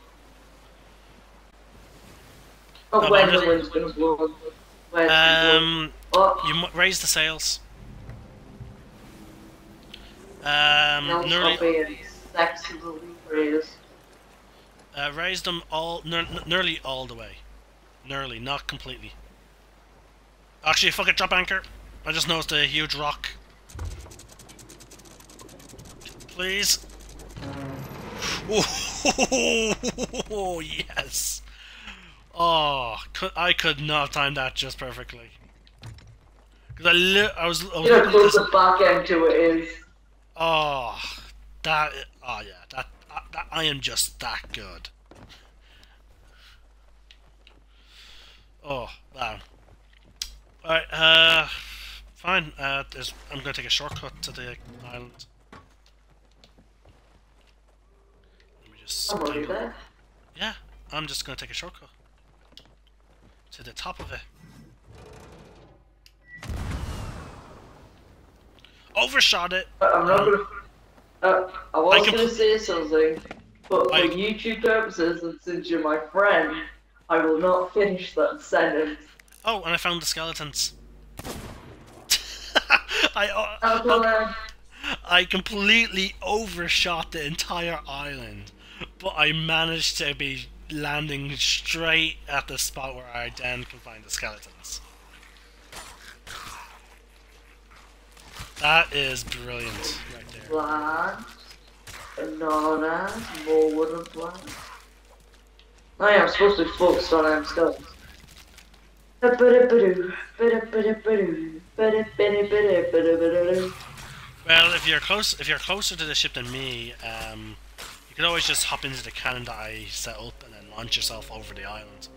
Not No, but I'm when the just. wind's gonna blow. When it's gonna blow. Oh, Raise the sails. else Nearly. are being sexually praised. Raise them all, nearly all the way. Nearly, not completely. Actually, fuck it, drop anchor. I just noticed a huge rock. Please. Oh, yes. Oh, I could not time that just perfectly. Because I was You know how looking at close this. the back end to it is. Oh, that. Oh yeah, that I am just that good. Oh, wow. Alright, fine. I'm gonna take a shortcut to the island. Let me just I'm already tangle. there. Yeah, I'm just gonna take a shortcut to the top of it. Overshot it. I'm not gonna. I was can gonna say something, but for I YouTube purposes, and since you're my friend, I will not finish that sentence. oh, and I found the skeletons. I Alkaline. I completely overshot the entire island, but I managed to be landing straight at the spot where I then can find the skeletons. That is brilliant, right there. Plants, bananas, more wooden plants. I am supposed to be focused on skeletons. Well, if you're closer to the ship than me, you could always just hop into the cannon that I set up and then launch yourself over the island.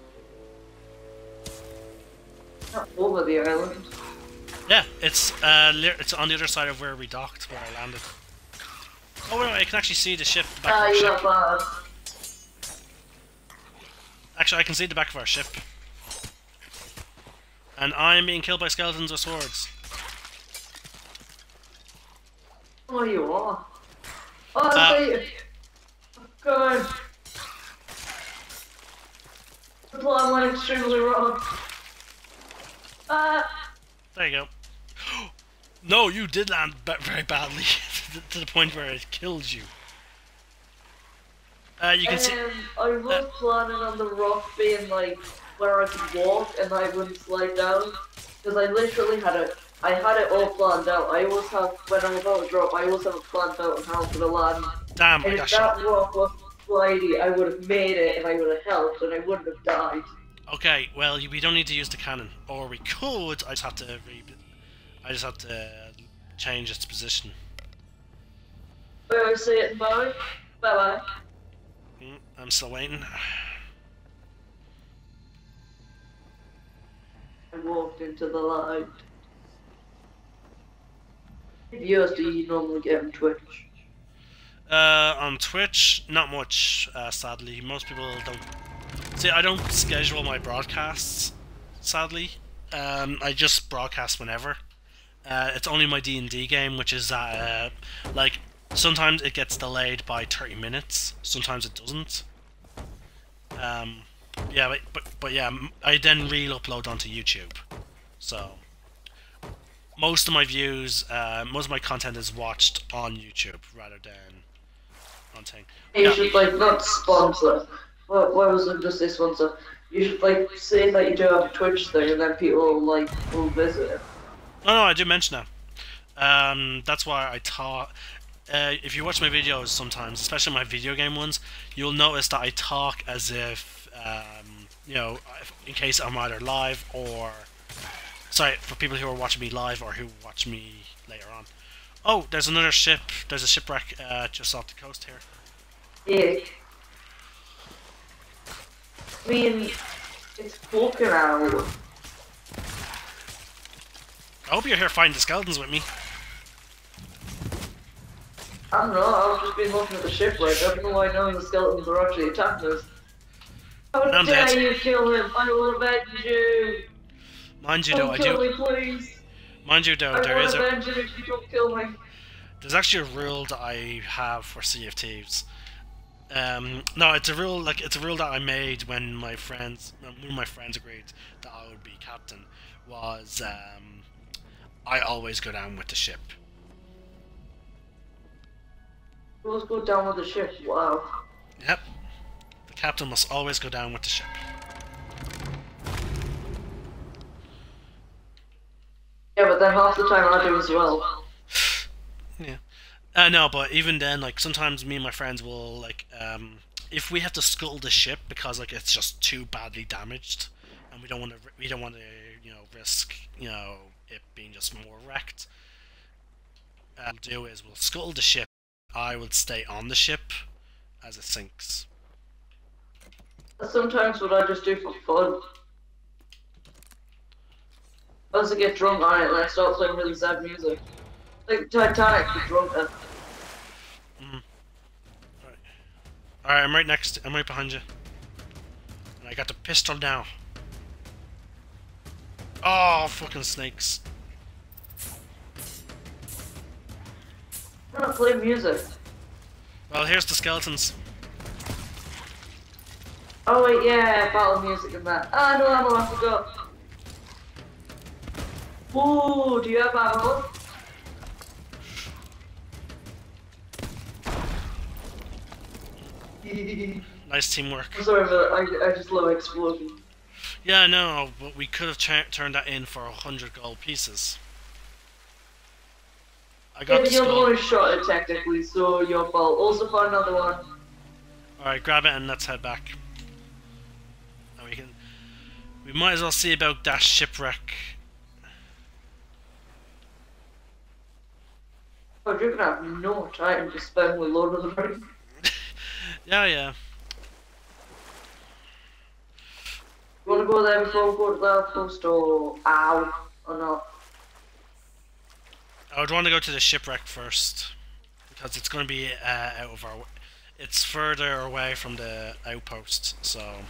Not over the island. Yeah, it's on the other side of where we docked, where I landed. Oh wait, I can actually see the ship, the back of our You ship. got bad. Actually, I can see the back of our ship. And I'm being killed by skeletons with swords. Oh, you are. Oh, I see you. Come on. The plan went extremely wrong. There you go. No, you did land very badly, to the point where it killed you. You can see. I was planning on the rock being like where I could walk and I wouldn't slide down, because I literally I had it all planned out. I always have, when I'm about to drop, I always have it planned out on how I'm gonna land. Damn, And I got if shot. that rock wasn't slidey, I would have made it and I would have helped and I wouldn't have died. Okay, well, we don't need to use the cannon, or we could. I just have to change its position. Where I see it, bye. Bye bye. I'm still waiting. I walked into the light. What viewers do you normally get on Twitch? On Twitch, not much, sadly. Most people don't. See, I don't schedule my broadcasts, sadly. I just broadcast whenever. It's only my D&D game, which is that, like, sometimes it gets delayed by 30 minutes, sometimes it doesn't. Yeah, but yeah, I then re-upload onto YouTube. So, most of my views, most of my content is watched on YouTube rather than on thing. You should, like, not sponsor. Why was it just this one? So you should, like, say that you do have a Twitch thing and then people, like, will visit it. No, I do mention that. That's why I talk. If you watch my videos sometimes, especially my video game ones, you'll notice that I talk as if, you know, in case I'm either live or... Sorry, for people who are watching me live or who watch me later on. Oh, there's another ship. There's a shipwreck just off the coast here. Yeah. I mean, it's fucking out. I hope you're here fighting the skeletons with me. I don't know, I've just been looking at the shipwreck. I don't know why none of the skeletons are actually attacking us. How I'm dare dead. you kill him? I will avenge you! Mind you, Don't though, I kill do. me, please! Mind you, though, I there will is a. avenge you if you don't kill me. There's actually a rule that I have for Sea of Thieves. No, it's a rule. Like it's a rule that I made when one of my friends agreed that I would be captain. Was I always go down with the ship. Let's go down with the ship. Wow. Yep, the captain must always go down with the ship. Yeah, but then half the time I do as well. Yeah. No, but even then, like sometimes me and my friends will if we have to scuttle the ship because like it's just too badly damaged, and we don't want to risk it being just more wrecked. What we'll do is we'll scuttle the ship. I will stay on the ship as it sinks. That's sometimes what I just do for fun. I also get drunk on it and I start playing really sad music. Like Titanic, but drunker. Mm-hmm. Alright, I'm right next. I'm right behind you. And I got the pistol now. Oh, fucking snakes. I'm gonna play music. Well, here's the skeletons. Oh wait, yeah, battle music and that. Ah, no ammo, I forgot. Ooh, do you have ammo? Nice teamwork. I'm sorry, but I just love explosions. Yeah, I know, but we could have turned that in for 100 gold pieces. I got the You're the skull. one who shot it technically, so your fault. Also find another one. Alright, grab it and let's head back. And we might as well see about that shipwreck. Oh, you're gonna have no time to spend with Lord of the Rings. Yeah. You wanna go there before we go to the outpost or not? I would want to go to the shipwreck first. Because it's going to be out of our... It's further away from the outpost, so...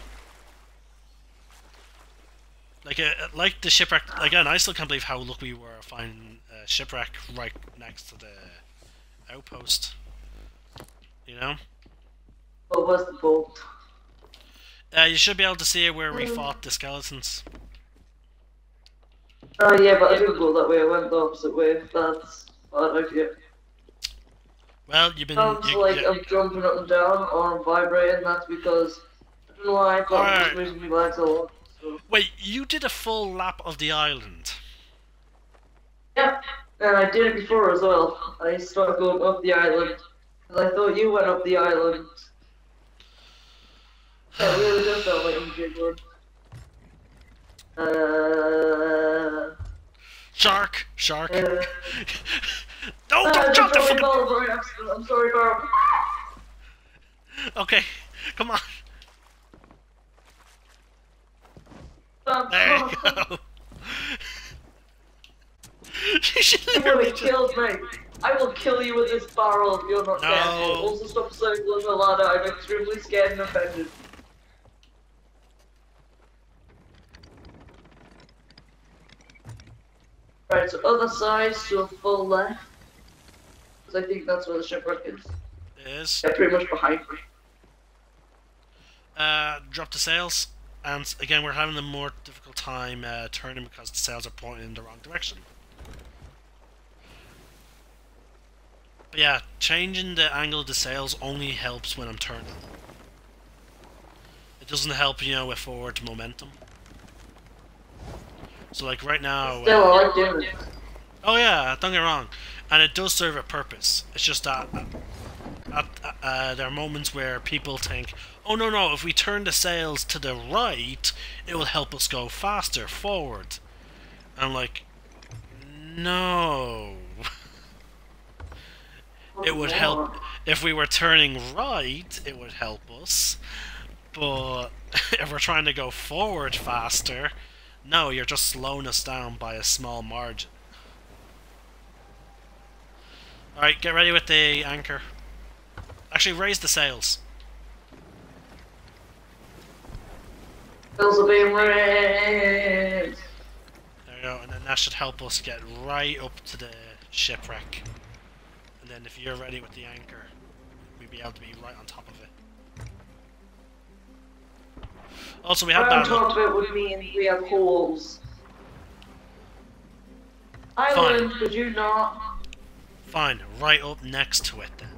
Like the shipwreck... Again, I still can't believe how lucky we were finding a shipwreck right next to the outpost. You know? What was the boat? You should be able to see where we fought the skeletons. Oh yeah, but I didn't go that way, I went the opposite way. That's a bad idea. Well, you've been... Sounds like I'm jumping up and down or I'm vibrating, that's because I don't know why I thought I was moving my legs a lot. So. Wait, you did a full lap of the island? Yep, and I did it before as well. I started going up the island. Because I thought you went up the island. Yeah, it really does sound like I'm jiggling. Shark! Don't drop the fucking... I'm sorry, Carl. Okay, come on. There you go. You should literally killed me. I will kill you with this barrel if you're not careful. Also stop circling the ladder. I'm extremely scared and offended. Right, so other side, so full left. Because I think that's where the shipwreck is. It is. Yeah, pretty much behind me. Drop the sails. And again, we're having a more difficult time turning because the sails are pointing in the wrong direction. But yeah, changing the angle of the sails only helps when I'm turning. It doesn't help, with forward momentum. So like right now... Still, I like doing it. Oh yeah, don't get me wrong. And it does serve a purpose. It's just that there are moments where people think, oh no, if we turn the sails to the right, it will help us go faster, forward. And I'm like, no. It would help, if we were turning right, it would help us. But if we're trying to go forward faster, no, you're just slowing us down by a small margin. Alright, get ready with the anchor. Actually, raise the sails. Sails are being raised. There you go, and then that should help us get right up to the shipwreck. And then if you're ready with the anchor, we'll be able to be right on top of it. Also, we had Brian bad luck. talked about with me and we have holes. I Fine. learned, could you not? Fine, right up next to it then.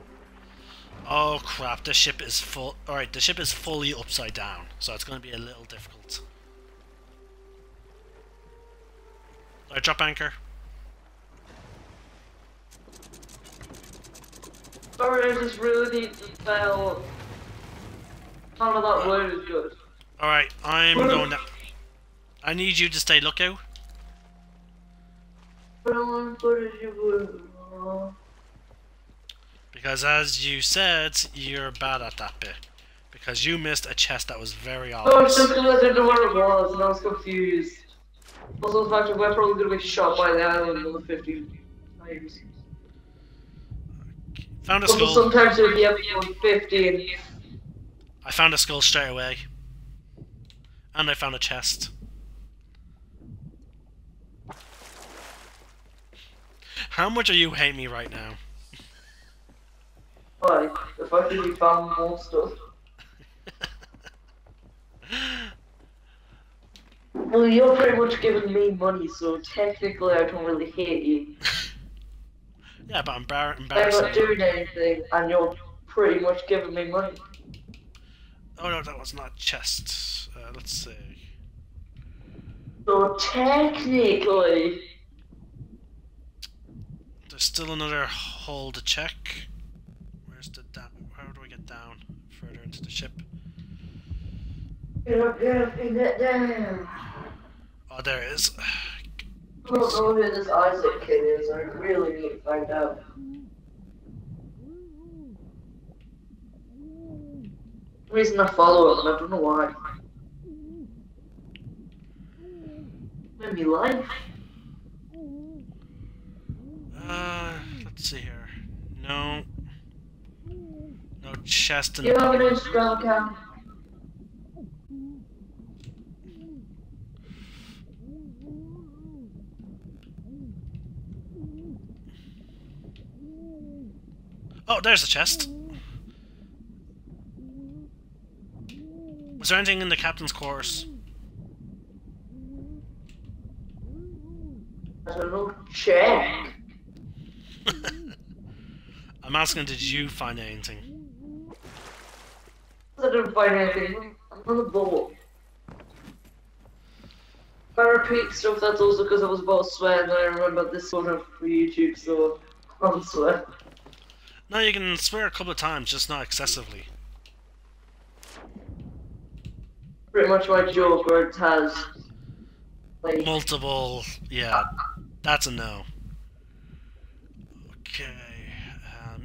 Oh crap, the ship is full. Alright, the ship is fully upside down, so it's going to be a little difficult. Alright, drop anchor. Sorry, I just really need to tell. None of that word is good. Alright, I'm going down. I need you to stay lookout. Because as you said, you're bad at that bit. Because you missed a chest that was very No, it's obvious. just because I didn't know where it was and I was confused. Also, the fact that we're probably going to be shot by the island another 50 times. Found a Also, skull. sometimes if you have 150 and... I found a skull straight away. And I found a chest. How much are you hating me right now? Why? The fact that you found more stuff. Well, you're pretty much giving me money, so technically I don't really hate you. Yeah, but I'm I'm embarrassing not you. doing anything, and you're pretty much giving me money. Oh no, that was not chest. Let's see. So technically... There's still another hole to check. Where's the down? How do I get down further into the ship? Get up, and get down. Oh, there it is. I don't know who this Isaac kid is, I really need to find out. The reason I follow him, I don't know why. Made me life. Let's see here. No. No chest in You the have an bottom. Instagram account? Oh, there's the chest. Was there anything in the captain's quarters? I don't know, check. I'm asking, did you find anything? I didn't find anything. I'm on the boat. If I repeat stuff, that's also because I was about to swear and then I remember this sort of for YouTube, so I'll swear. No, you can swear a couple of times, just not excessively. Pretty much my joke where it has like Multiple, yeah, that's a no. Okay,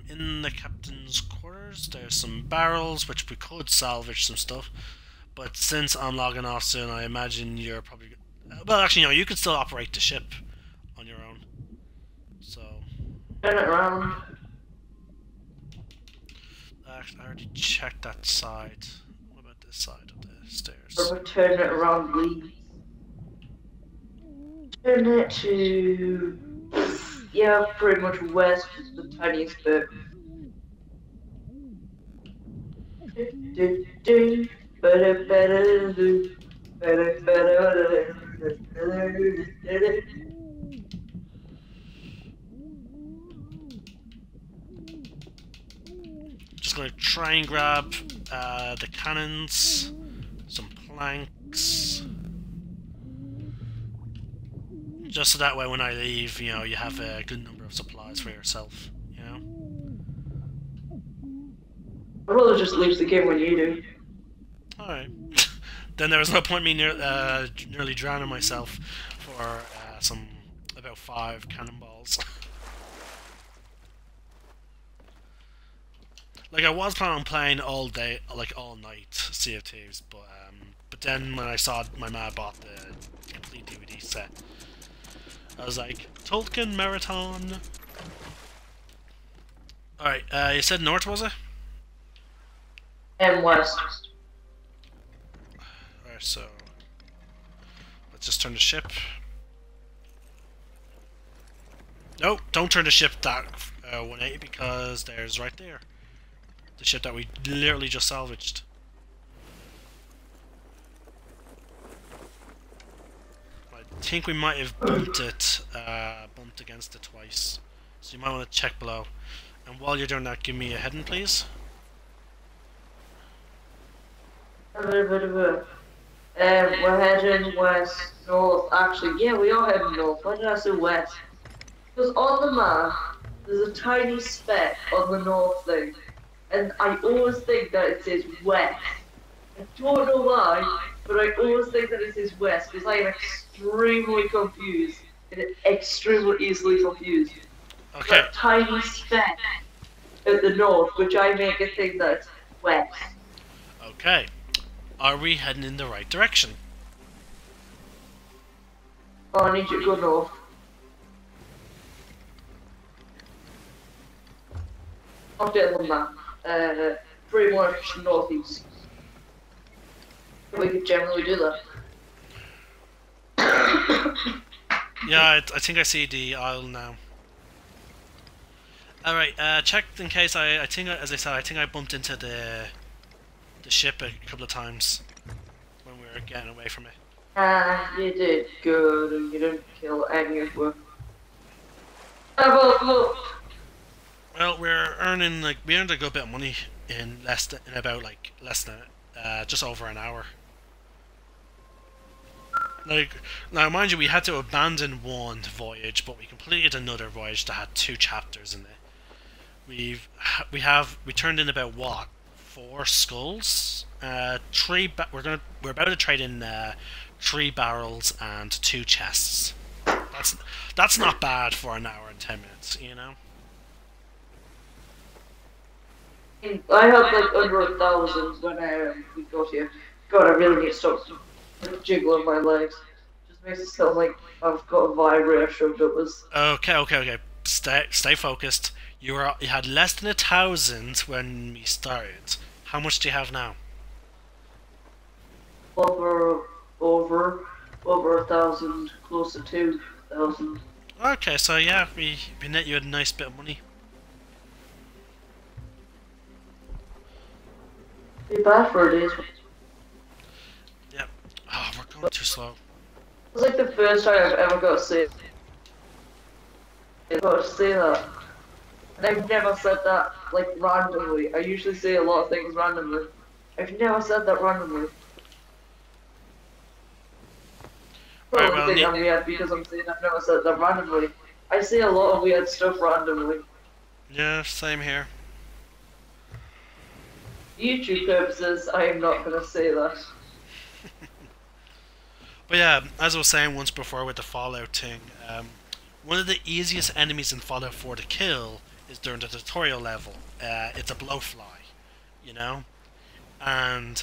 in the captain's quarters, there's some barrels, which we could salvage some stuff. But since I'm logging off soon, I imagine you're probably... Well, actually, no, you could still operate the ship on your own. So... turn it around. I already checked that side. What about this side of the stairs? Or turn it around, please. Turn it to yeah, pretty much west is the tiniest bit. Just gonna try and grab the cannons, some planks. Just so that way when I leave, you know, you have a good number of supplies for yourself, you know? I'd rather just leave the game when you do. Alright. Then there was no point me nearly drowning myself for about 5 cannonballs. Like, I was planning on playing all day, like all night, Sea of Thieves, but then when I saw my ma bought the complete DVD set, I was like, Tolkien Marathon! Alright, you said north, was it? And west. Alright, so... let's just turn the ship. No, don't turn the ship that 180 because there's right there. The ship that we literally just salvaged. think we might have bumped against it twice. So you might want to check below. And while you're doing that, give me a heading, please. We're heading west, north. Actually, yeah, we are heading north. Why did I say west? Because on the map, there's a tiny speck on the north thing, and I always think that it says west. I don't know why, but I always think that it says west because I am extremely confused and extremely easily confused. Okay. That tiny speck at the north, which I make it think that it's west. Okay. Are we heading in the right direction? Oh, I need you to go north. Not down the map. Pretty much northeast. We could generally do that. Yeah, I think I see the isle now. Alright, checked in case I think, as I said, I think I bumped into the ship a couple of times when we were getting away from it. You did good, and you didn't kill any of them. Well, Well, we're earning we earned a good bit of money in less than just over an hour. Like, now mind you, we had to abandon one voyage, but we completed another voyage that had 2 chapters in it. We turned in about what, 4 skulls? We're about to trade in 3 barrels and 2 chests. That's not bad for an hour and 10 minutes, you know. I had like under 1,000 when we got here. God, I really need to stop jiggling my legs. Just makes it sound like I've got a vibrator shoved up as. Okay. Stay focused. You had less than 1,000 when we started. How much do you have now? Over 1,000, close to 2,000. Okay, so yeah, we net you a nice bit of money. Be bad for it is. Yep. Oh, we're going too slow. It's like the first time I've ever got to say. That. And I've never said that like randomly. I usually say a lot of things randomly. I've never said that randomly. Right, Well, think I'm weird because I'm saying I've never said that randomly. I say a lot of weird stuff randomly. Yeah, same here. YouTube purposes, I am not gonna say that. But yeah, as I was saying once before with the Fallout thing, one of the easiest enemies in Fallout 4 to kill is during the tutorial level. It's a blowfly, you know? And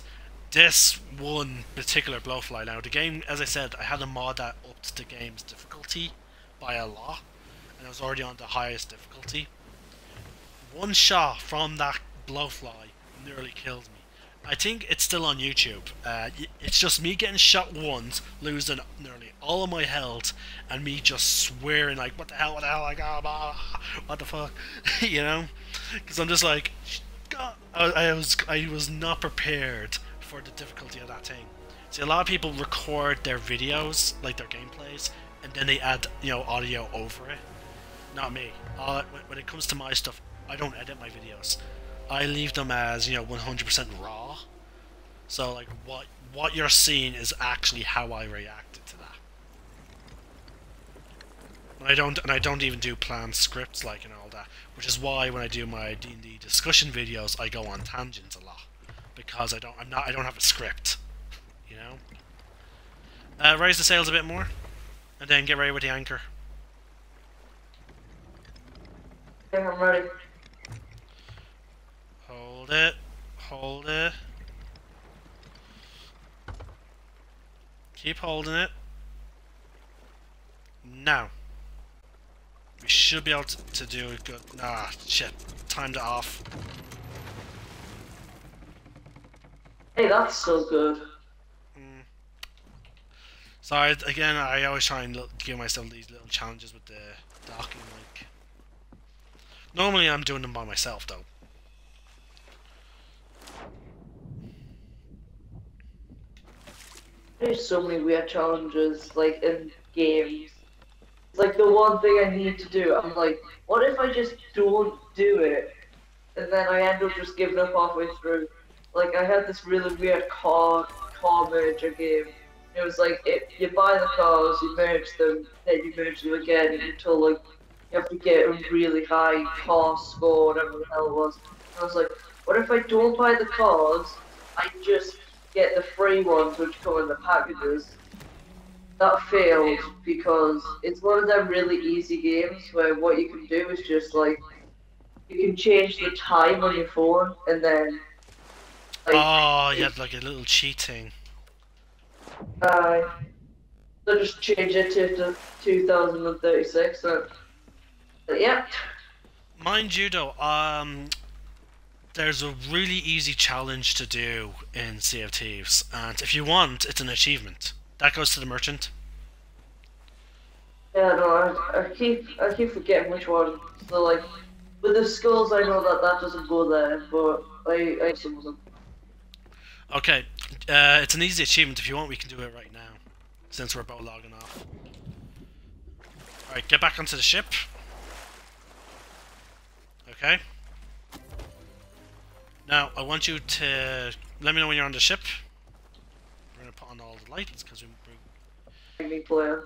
this one particular blowfly, now the game, as I said, I had a mod that upped the game's difficulty by a lot, and I was already on the highest difficulty. One shot from that blowfly nearly killed me. I think it's still on YouTube. It's just me getting shot once, losing nearly all of my health, and me just swearing like, what the hell, like, what the fuck, you know? Because I'm just like, God, I was not prepared for the difficulty of that thing. See, a lot of people record their videos, like their gameplays, and then they add, audio over it. Not me. When it comes to my stuff, I don't edit my videos. I leave them as 100% raw. So like what you're seeing is actually how I reacted to that. And I don't even do planned scripts like and all that, which is why when I do my D&D discussion videos, I go on tangents a lot because I don't have a script, you know. Raise the sails a bit more, and then get ready with the anchor. Yeah, I'm ready. Hold it. Keep holding it. Now. We should be able to do it good. Ah, shit. Timed it off. Hey, that's so good. Sorry, again, I always try and give myself these little challenges with the docking, like... Normally I'm doing them by myself, though. There's so many weird challenges, like in games. It's like the one thing I need to do. I'm like, what if I just don't do it? And then I end up just giving up halfway through. Like I had this really weird car merger game. It was like you buy the cars, you merge them, then you merge them again until like you have to get a really high car score, whatever the hell it was. And I was like, what if I don't buy the cars? I just get the free ones which come in the packages. That failed because it's one of them really easy games where what you can do is just like you can change the time on your phone and then like Oh, you had like a little cheating. so just change it to 2036. So yeah. Mind you, though, there's a really easy challenge to do in Sea of Thieves, and if you want, it's an achievement. That goes to the merchant. Yeah, no, I keep forgetting which one. So like with the skulls, I know that that doesn't go there, but I some of them. Okay, it's an easy achievement. If you want, we can do it right now, since we're both logging off. Alright, get back onto the ship. Okay. Now, I want you to let me know when you're on the ship. We're gonna put on all the lights, because Me player.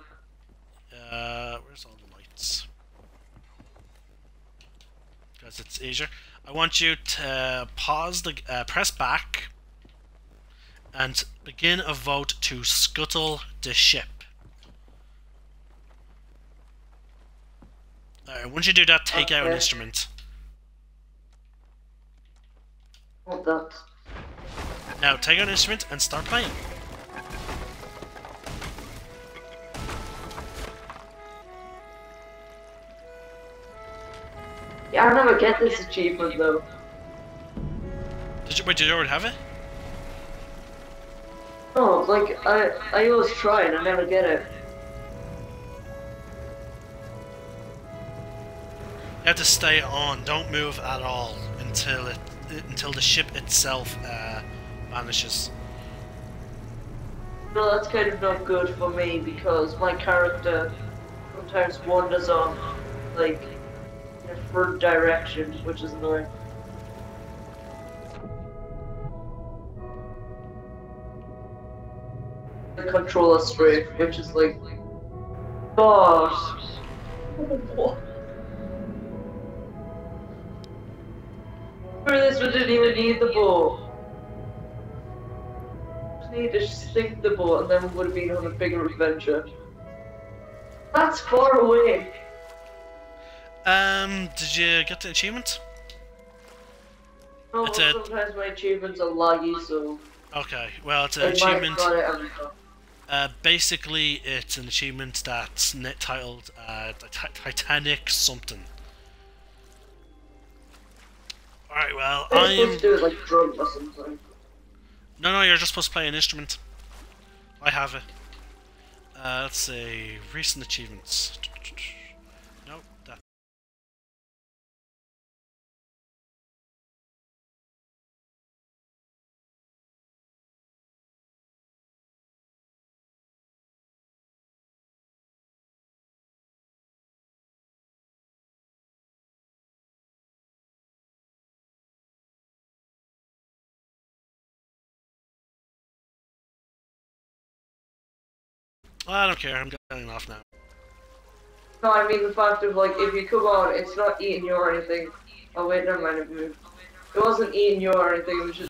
where's all the lights? Because it's easier. I want you to pause the, press back, and begin a vote to scuttle the ship. Alright, once you do that, take out an instrument. What that? Now, take out an instrument and start playing. Yeah, I never get this achievement though. Wait, did you already have it? No, like I always try and I never get it. You have to stay on. Don't move at all until the ship itself vanishes. No, that's kind of not good for me because my character sometimes wanders on like in a different direction, which is annoying. The controller strafe, which is like, gosh. What? For this, we didn't even need the boat. We just need to sink the boat, and then we would have been on a bigger adventure. That's far away. Did you get the achievement? No, sometimes my achievements are laggy, so. Okay, well, it's an I might achievement. got it every time. Basically, it's an achievement that's titled Titanic something. Alright, well, I'm supposed to do it like drunk or something. No, you're just supposed to play an instrument. I have it. Let's see, recent achievements. No, that. I don't care, I'm getting off now. No, I mean the fact of like, if you come on, it's not eating you or anything. Oh wait, never mind, it moved. It wasn't eating you or anything, it was just